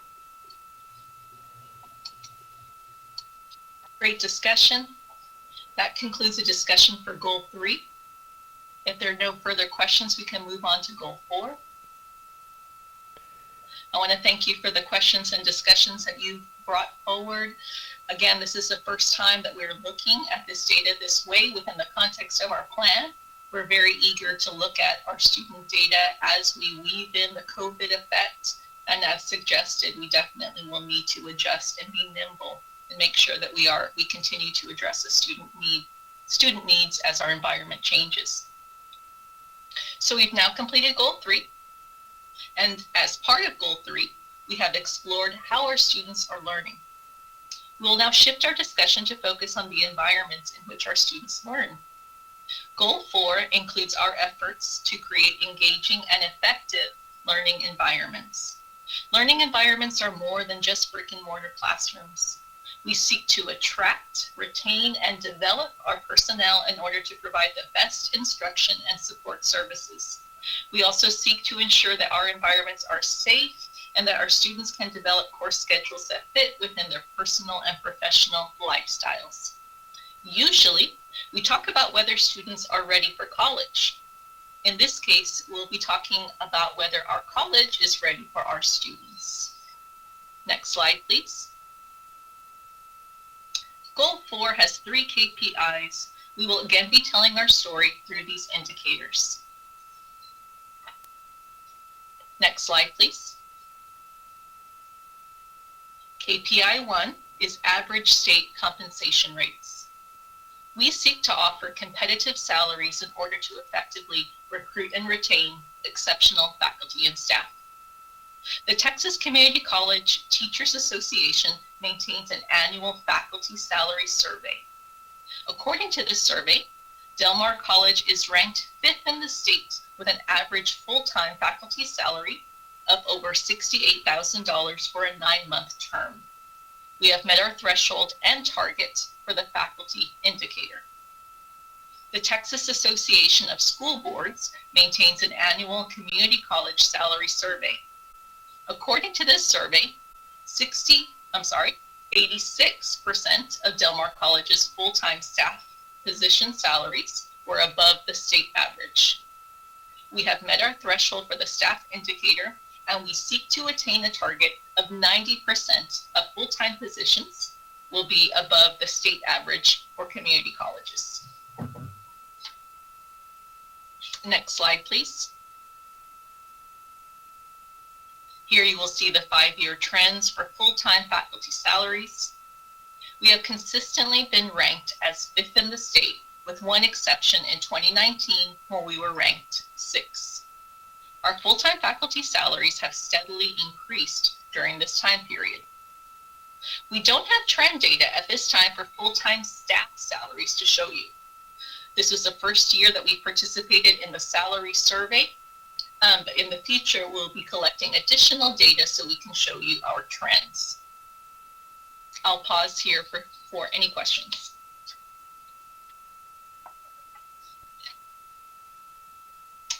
S6: Great discussion. That concludes the discussion for Goal 3. If there are no further questions, we can move on to Goal 4. I want to thank you for the questions and discussions that you brought forward. Again, this is the first time that we're looking at this data this way within the context of our plan. We're very eager to look at our student data as we weave in the COVID effect. And as suggested, we definitely will need to adjust and be nimble and make sure that we continue to address the student needs as our environment changes. So we've now completed Goal 3. And as part of Goal 3, we have explored how our students are learning. We will now shift our discussion to focus on the environments in which our students learn. Goal 4 includes our efforts to create engaging and effective learning environments. Learning environments are more than just brick and mortar classrooms. We seek to attract, retain, and develop our personnel in order to provide the best instruction and support services. We also seek to ensure that our environments are safe and that our students can develop course schedules that fit within their personal and professional lifestyles. Usually, we talk about whether students are ready for college. In this case, we'll be talking about whether our college is ready for our students. Next slide, please. Goal 4 has 3 KPIs. We will again be telling our story through these indicators. Next slide, please. KPI 1 is average state compensation rates. We seek to offer competitive salaries in order to effectively recruit and retain exceptional faculty and staff. The Texas Community College Teachers Association maintains an annual faculty salary survey. According to this survey, Del Mar College is ranked 5th in the state with an average full-time faculty salary of over $68,000 for a 9-month term. We have met our threshold and target for the faculty indicator. The Texas Association of School Boards maintains an annual community college salary survey. According to this survey, 86% of Del Mar College's full-time staff position salaries were above the state average. We have met our threshold for the staff indicator, and we seek to attain a target of 90% of full-time positions will be above the state average for community colleges. Next slide, please. Here you will see the 5-year trends for full-time faculty salaries. We have consistently been ranked as 5th in the state, with one exception in 2019 when we were ranked 6th. Our full-time faculty salaries have steadily increased during this time period. We don't have trend data at this time for full-time staff salaries to show you. This was the first year that we participated in the salary survey, but in the future we'll be collecting additional data so we can show you our trends. I'll pause here for any questions.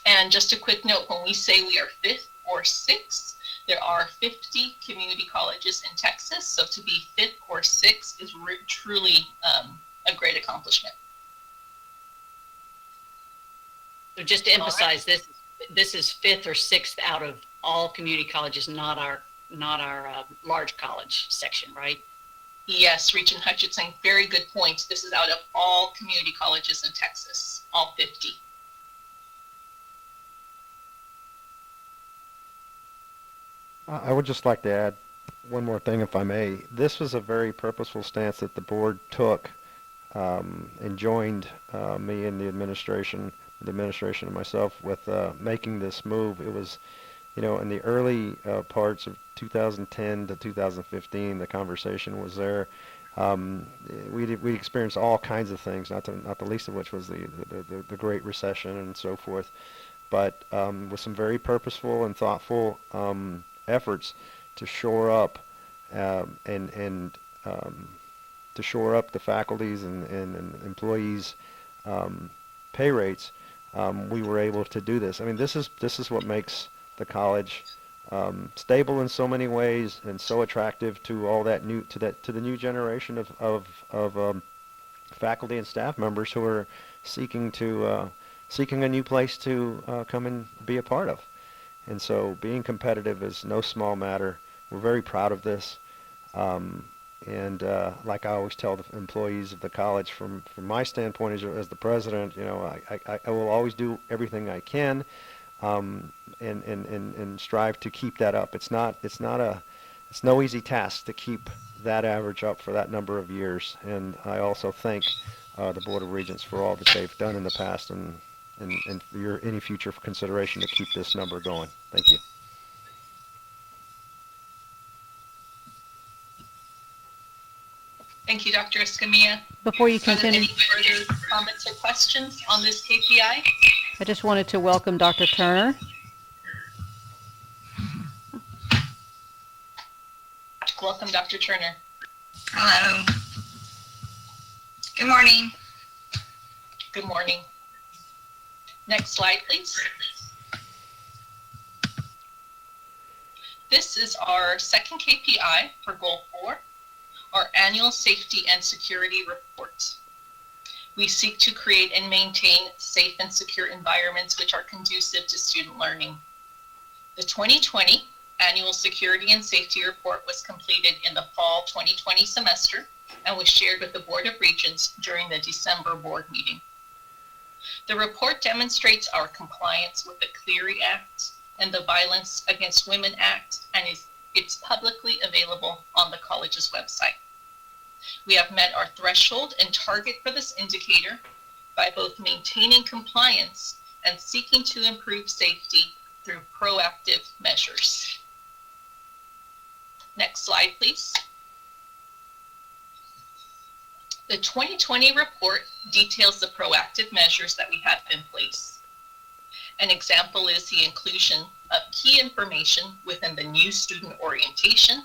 S6: And just a quick note, when we say we are 5th or 6th, there are 50 community colleges in Texas, so to be 5th or 6th is truly a great accomplishment.
S8: So just to emphasize, this is 5th or 6th out of all community colleges, not our large college section, right?
S6: Yes, Regent Hutchinson, very good point. This is out of all community colleges in Texas, all 50.
S9: I would just like to add one more thing, if I may. This was a very purposeful stance that the board took and joined me and the administration and myself with making this move. It was, in the early parts of 2010 to 2015, the conversation was there. We experienced all kinds of things, not the least of which was the Great Recession and so forth. But with some very purposeful and thoughtful efforts to shore up and to shore up the faculty's and employees' pay rates, we were able to do this. I mean, this is what makes the college stable in so many ways and so attractive to all that to the new generation of faculty and staff members who are seeking a new place to come and be a part of. And so being competitive is no small matter. We're very proud of this. And like I always tell the employees of the college, from my standpoint as the president, I will always do everything I can and strive to keep that up. It's no easy task to keep that average up for that number of years. And I also thank the Board of Regents for all that they've done in the past and for any future consideration to keep this number going. Thank you.
S6: Thank you, Dr. Escamilla.
S3: Before you
S6: Are there
S3: continue,
S6: any further comments or questions on this KPI?
S3: I just wanted to welcome Dr. Turner.
S6: Welcome, Dr. Turner.
S12: Hello. Good morning.
S6: Good morning. Next slide, please. This is our second KPI for Goal 4, our annual safety and security report. We seek to create and maintain safe and secure environments which are conducive to student learning. The 2020 annual security and safety report was completed in the fall 2020 semester and was shared with the Board of Regents during the December board meeting. The report demonstrates our compliance with the Clery Act and the Violence Against Women Act and is It's publicly available on the college's website. We have met our threshold and target for this indicator by both maintaining compliance and seeking to improve safety through proactive measures. Next slide, please. The 2020 report details the proactive measures that we have in place. An example is the inclusion of key information within the new student orientation,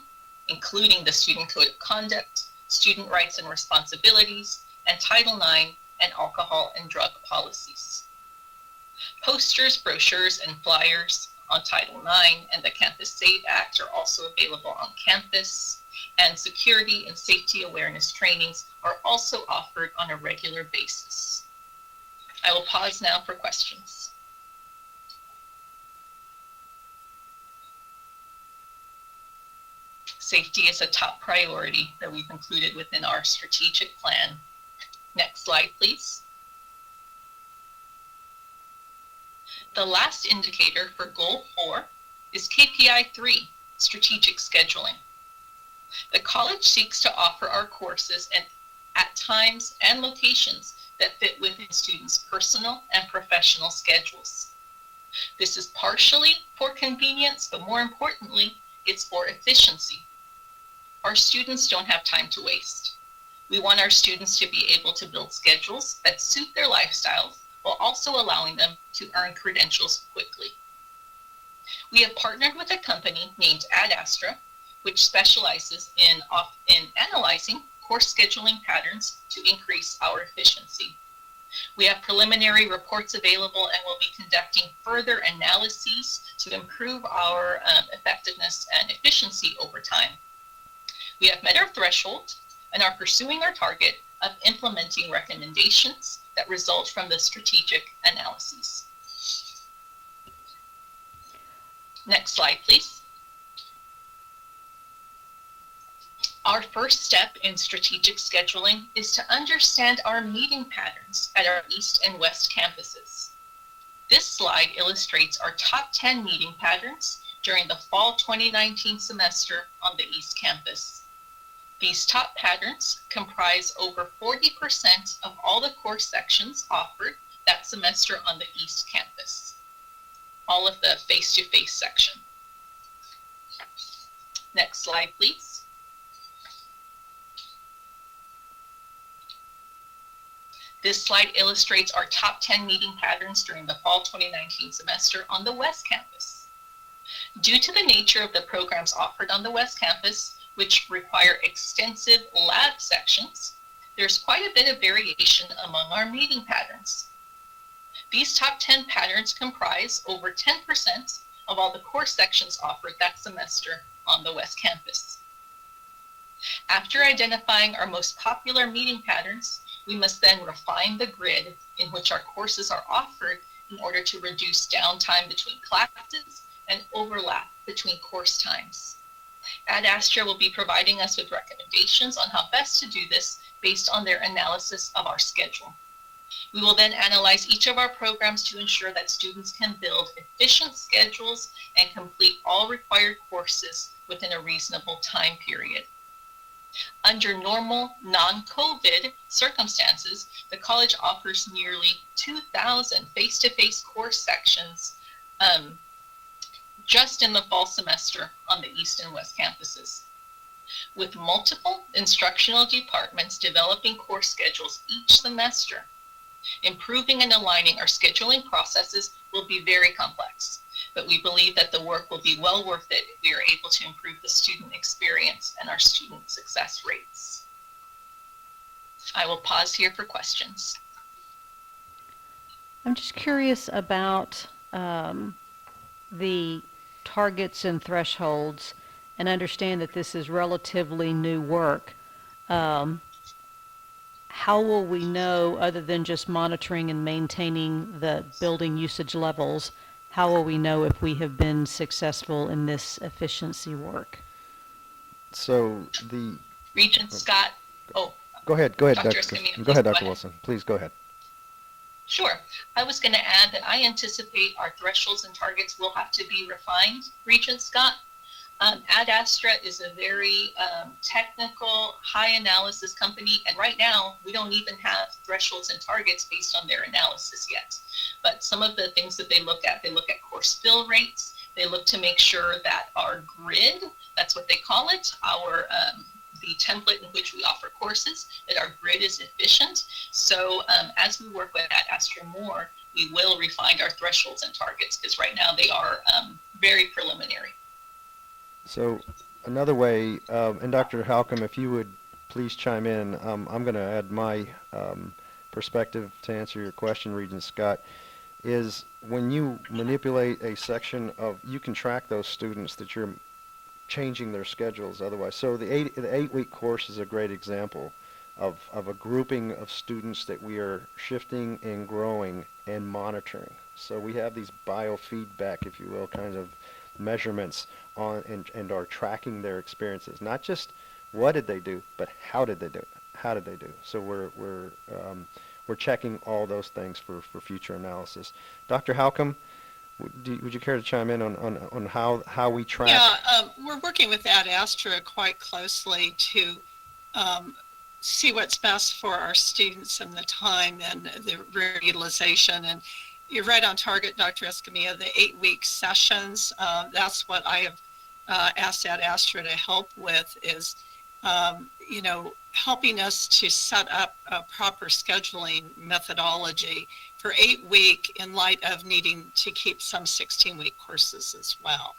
S6: including the Student Code of Conduct, Student Rights and Responsibilities, and Title IX and alcohol and drug policies. Posters, brochures, and flyers on Title IX and the Campus Save Act are also available on campus, and security and safety awareness trainings are also offered on a regular basis. I will pause now for questions. Safety is a top priority that we've included within our strategic plan. Next slide, please. The last indicator for Goal 4 is KPI 3, strategic scheduling. The college seeks to offer our courses at times and locations that fit within students' personal and professional schedules. This is partially for convenience, but more importantly, it's for efficiency. Our students don't have time to waste. We want our students to be able to build schedules that suit their lifestyles while also allowing them to earn credentials quickly. We have partnered with a company named Ad Astra, which specializes in analyzing course scheduling patterns to increase our efficiency. We have preliminary reports available and will be conducting further analyses to improve our effectiveness and efficiency over time. We have met our threshold and are pursuing our target of implementing recommendations that result from the strategic analyses. Next slide, please. Our first step in strategic scheduling is to understand our meeting patterns at our East and West campuses. This slide illustrates our top 10 meeting patterns during the fall 2019 semester on the East Campus. These top patterns comprise over 40% of all the course sections offered that semester on the East Campus, all of the face-to-face section. Next slide, please. This slide illustrates our top 10 meeting patterns during the fall 2019 semester on the West Campus. Due to the nature of the programs offered on the West Campus, which require extensive lab sections, there's quite a bit of variation among our meeting patterns. These top 10 patterns comprise over 10% of all the course sections offered that semester on the West Campus. After identifying our most popular meeting patterns, we must then refine the grid in which our courses are offered in order to reduce downtime between classes and overlap between course times. Ad Astra will be providing us with recommendations on how best to do this based on their analysis of our schedule. We will then analyze each of our programs to ensure that students can build efficient schedules and complete all required courses within a reasonable time period. Under normal, non-COVID circumstances, the college offers nearly 2,000 face-to-face course sections just in the fall semester on the East and West campuses. With multiple instructional departments developing course schedules each semester, improving and aligning our scheduling processes will be very complex, but we believe that the work will be well worth it if we are able to improve the student experience and our student success rates. I will pause here for questions.
S3: I'm just curious about the targets and thresholds, and understand that this is relatively new work. How will we know, other than just monitoring and maintaining the building usage levels, how will we know if we have been successful in this efficiency work?
S9: So the
S6: Regent Scott,
S9: go ahead, Dr.
S6: Escamilla,
S9: Go ahead, Dr. Wilson. Please go ahead.
S6: Sure. I was going to add that I anticipate our thresholds and targets will have to be refined, Regent Scott. Ad Astra is a very technical, high analysis company, and right now we don't even have thresholds and targets based on their analysis yet. But some of the things that they look at course fill rates. They look to make sure that our grid, that's what they call it, our the template in which we offer courses, that our grid is efficient. So as we work with Ad Astra more, we will refine our thresholds and targets, because right now they are very preliminary.
S9: So another way, and Dr. Halcomb, if you would please chime in, I'm going to add my perspective to answer your question, Regent Scott, is when you manipulate a section of, you can track those students that you're changing their schedules otherwise. So the eight-week course is a great example of a grouping of students that we are shifting and growing and monitoring. So we have these biofeedback, if you will, kinds of measurements on and are tracking their experiences. Not just what did they do, but how did they do it? How did they do? So we're checking all those things for future analysis. Dr. Halcomb, would you care to chime in on how we track?
S7: Yeah, we're working with Ad Astra quite closely to see what's best for our students and the time and the utilization. And you're right on target, Dr. Escamilla, the 8-week sessions. That's what I have asked Ad Astra to help with is, helping us to set up a proper scheduling methodology for 8-week in light of needing to keep some 16-week courses as well.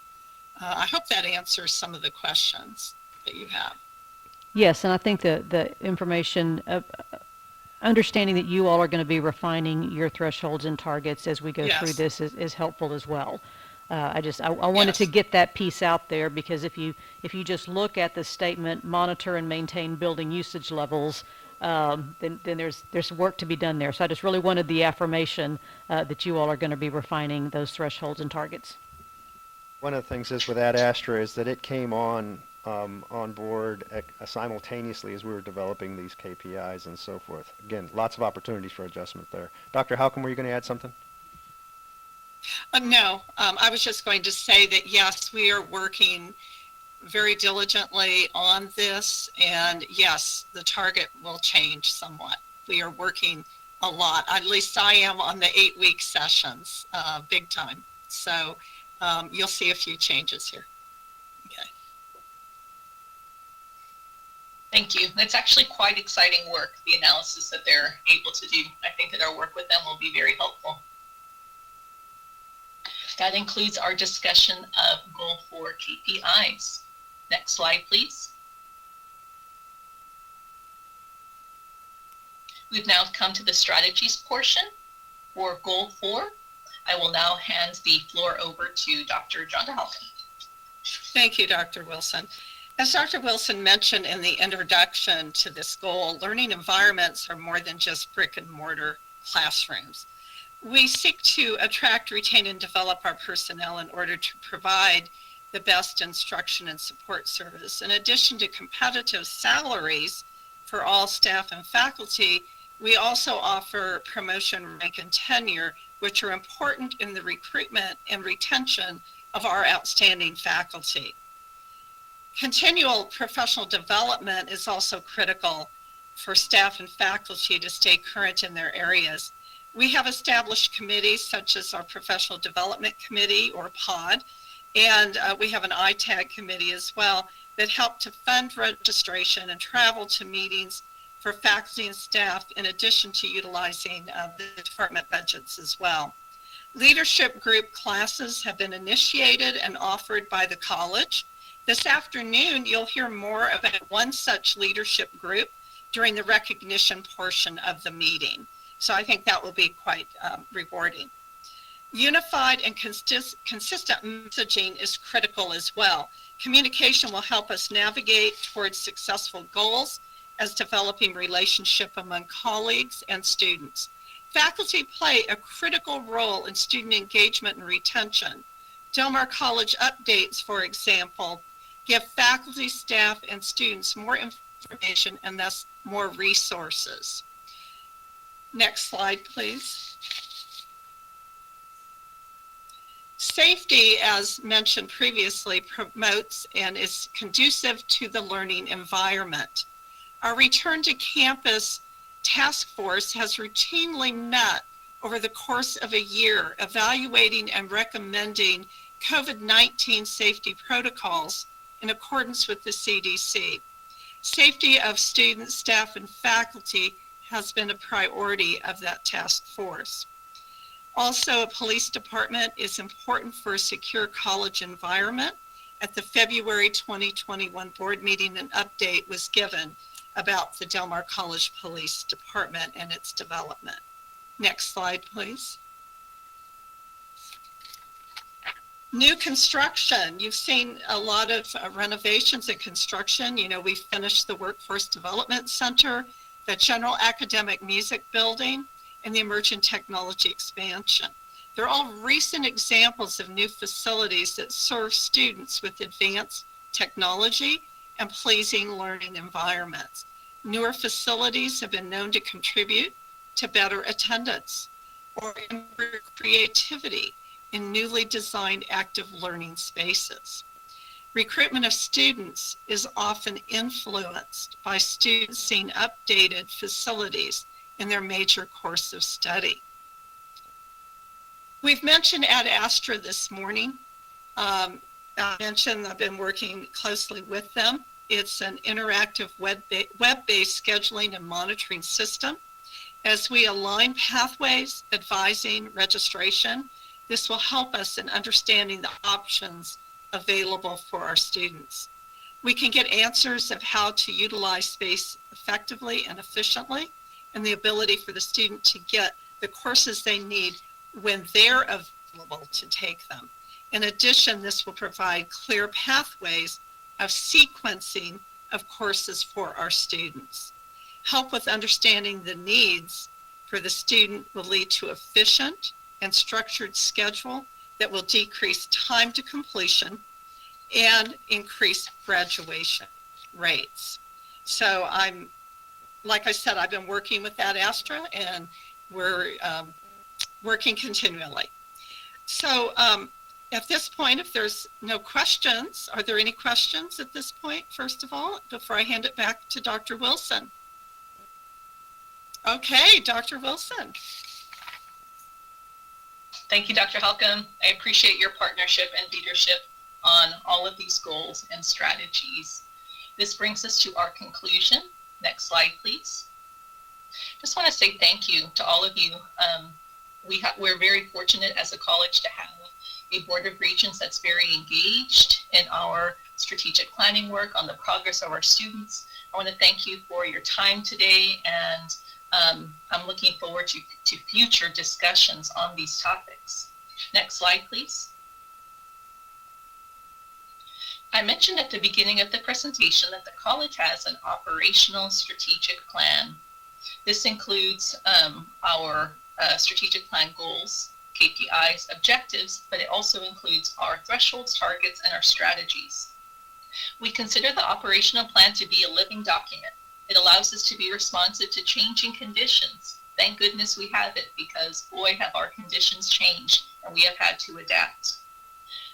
S7: I hope that answers some of the questions that you have.
S3: Yes, and I think the information, understanding that you all are going to be refining your thresholds and targets as we go through this is helpful as well. I wanted to get that piece out there, because if you just look at the statement, monitor and maintain building usage levels, then there's work to be done there. So I just really wanted the affirmation that you all are going to be refining those thresholds and targets.
S9: One of the things is with Ad Astra is that it came on board simultaneously as we were developing these KPIs and so forth. Again, lots of opportunities for adjustment there. Dr. Halcomb, were you going to add something?
S7: No, I was just going to say that, yes, we are working very diligently on this, and yes, the target will change somewhat. We are working a lot, at least I am, on the 8-week sessions, big time. So you'll see a few changes here. Okay.
S6: Thank you. That's actually quite exciting work, the analysis that they're able to do. I think that our work with them will be very helpful. That includes our discussion of Goal 4 KPIs. Next slide, please. We've now come to the strategies portion for Goal 4. I will now hand the floor over to Dr. John Halcomb.
S7: Thank you, Dr. Wilson. As Dr. Wilson mentioned in the introduction to this goal, learning environments are more than just brick and mortar classrooms. We seek to attract, retain, and develop our personnel in order to provide the best instruction and support service. In addition to competitive salaries for all staff and faculty, we also offer promotion, rank, and tenure, which are important in the recruitment and retention of our outstanding faculty. Continual professional development is also critical for staff and faculty to stay current in their areas. We have established committees such as our Professional Development Committee, or POD, and we have an ITAG committee as well that help to fund registration and travel to meetings for faculty and staff, in addition to utilizing the department budgets as well. Leadership group classes have been initiated and offered by the college. This afternoon, you'll hear more about one such leadership group during the recognition portion of the meeting. So I think that will be quite rewarding. Unified and consistent messaging is critical as well. Communication will help us navigate towards successful goals as developing relationship among colleagues and students. Faculty play a critical role in student engagement and retention. Del Mar College updates, for example, give faculty, staff, and students more information and thus more resources. Next slide, please. Safety, as mentioned previously, promotes and is conducive to the learning environment. Our Return to Campus Task Force has routinely met over the course of a year, evaluating and recommending COVID-19 safety protocols in accordance with the CDC. Safety of students, staff, and faculty has been a priority of that task force. Also, a police department is important for a secure college environment. At the February 2021 board meeting, an update was given about the Del Mar College Police Department and its development. Next slide, please. New construction. You've seen a lot of renovations and construction. You know, we finished the Workforce Development Center, the General Academic Music Building, and the Emerging Technology Expansion. They're all recent examples of new facilities that serve students with advanced technology and pleasing learning environments. Newer facilities have been known to contribute to better attendance or improve creativity in newly designed active learning spaces. Recruitment of students is often influenced by students seeing updated facilities in their major course of study. We've mentioned Ad Astra this morning. I mentioned I've been working closely with them. It's an interactive web-based scheduling and monitoring system. As we align pathways, advising, registration, this will help us in understanding the options available for our students. We can get answers of how to utilize space effectively and efficiently, and the ability for the student to get the courses they need when they're available to take them. In addition, this will provide clear pathways of sequencing of courses for our students. Help with understanding the needs for the student will lead to efficient and structured schedule that will decrease time to completion and increase graduation rates. So like I said, I've been working with Ad Astra, and we're working continually. So at this point, if there's no questions, are there any questions at this point, first of all, before I hand it back to Dr. Wilson? Okay, Dr. Wilson.
S6: Thank you, Dr. Halcomb. I appreciate your partnership and leadership on all of these goals and strategies. This brings us to our conclusion. Next slide, please. Just want to say thank you to all of you. We're very fortunate as a college to have a Board of Regents that's very engaged in our strategic planning work on the progress of our students. I want to thank you for your time today, and I'm looking forward to future discussions on these topics. Next slide, please. I mentioned at the beginning of the presentation that the college has an operational strategic plan. This includes our strategic plan goals, KPIs, objectives, but it also includes our thresholds, targets, and our strategies. We consider the operational plan to be a living document. It allows us to be responsive to changing conditions. Thank goodness we have it, because boy, have our conditions changed and we have had to adapt.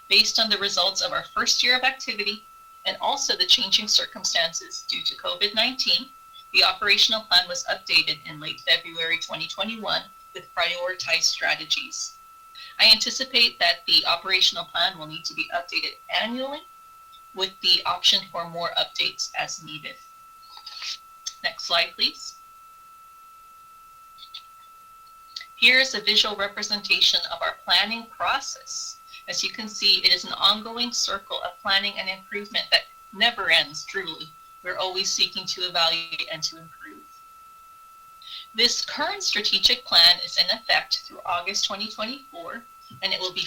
S6: Based on the results of our first year of activity and also the changing circumstances due to COVID-19, the operational plan was updated in late February 2021 with prioritized strategies. I anticipate that the operational plan will need to be updated annually with the option for more updates as needed. Next slide, please. Here's a visual representation of our planning process. As you can see, it is an ongoing circle of planning and improvement that never ends, truly. We're always seeking to evaluate and to improve. This current strategic plan is in effect through August 2024, and it will be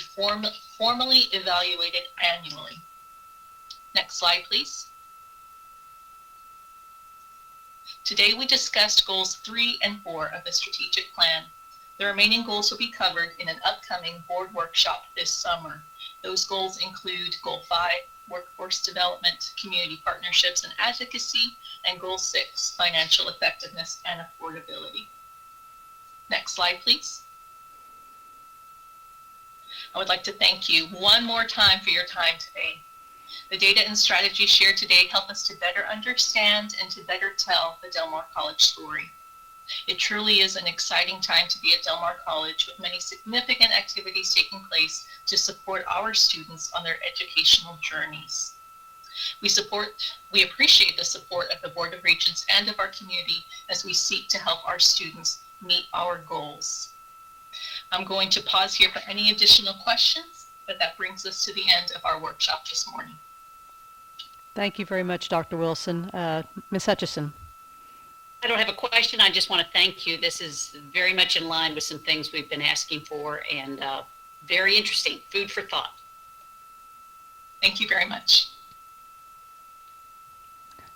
S6: formally evaluated annually. Next slide, please. Today we discussed goals 3 and 4 of the strategic plan. The remaining goals will be covered in an upcoming board workshop this summer. Those goals include Goal 5, workforce development, community partnerships and advocacy, and Goal 6, financial effectiveness and affordability. Next slide, please. I would like to thank you one more time for your time today. The data and strategies shared today help us to better understand and to better tell the Del Mar College story. It truly is an exciting time to be at Del Mar College, with many significant activities taking place to support our students on their educational journeys. We appreciate the support of the Board of Regents and of our community as we seek to help our students meet our goals. I'm going to pause here for any additional questions, but that brings us to the end of our workshop this morning.
S3: Thank you very much, Dr. Wilson. Ms. Hutchison.
S8: I don't have a question. I just want to thank you. This is very much in line with some things we've been asking for, and very interesting. Food for thought.
S6: Thank you very much.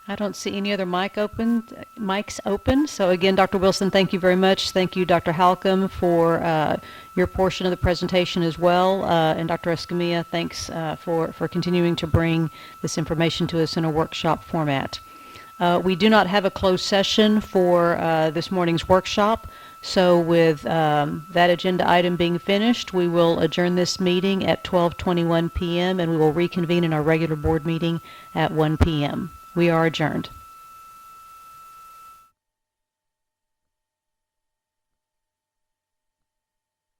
S3: I don't see any other mics open. So again, Dr. Wilson, thank you very much. Thank you, Dr. Halcomb, for your portion of the presentation as well. And Dr. Escamilla, thanks for continuing to bring this information to us in a workshop format. We do not have a closed session for this morning's workshop. So with that agenda item being finished, we will adjourn this meeting at 12:21 p.m. and we will reconvene in our regular board meeting at 1 p.m. We are adjourned.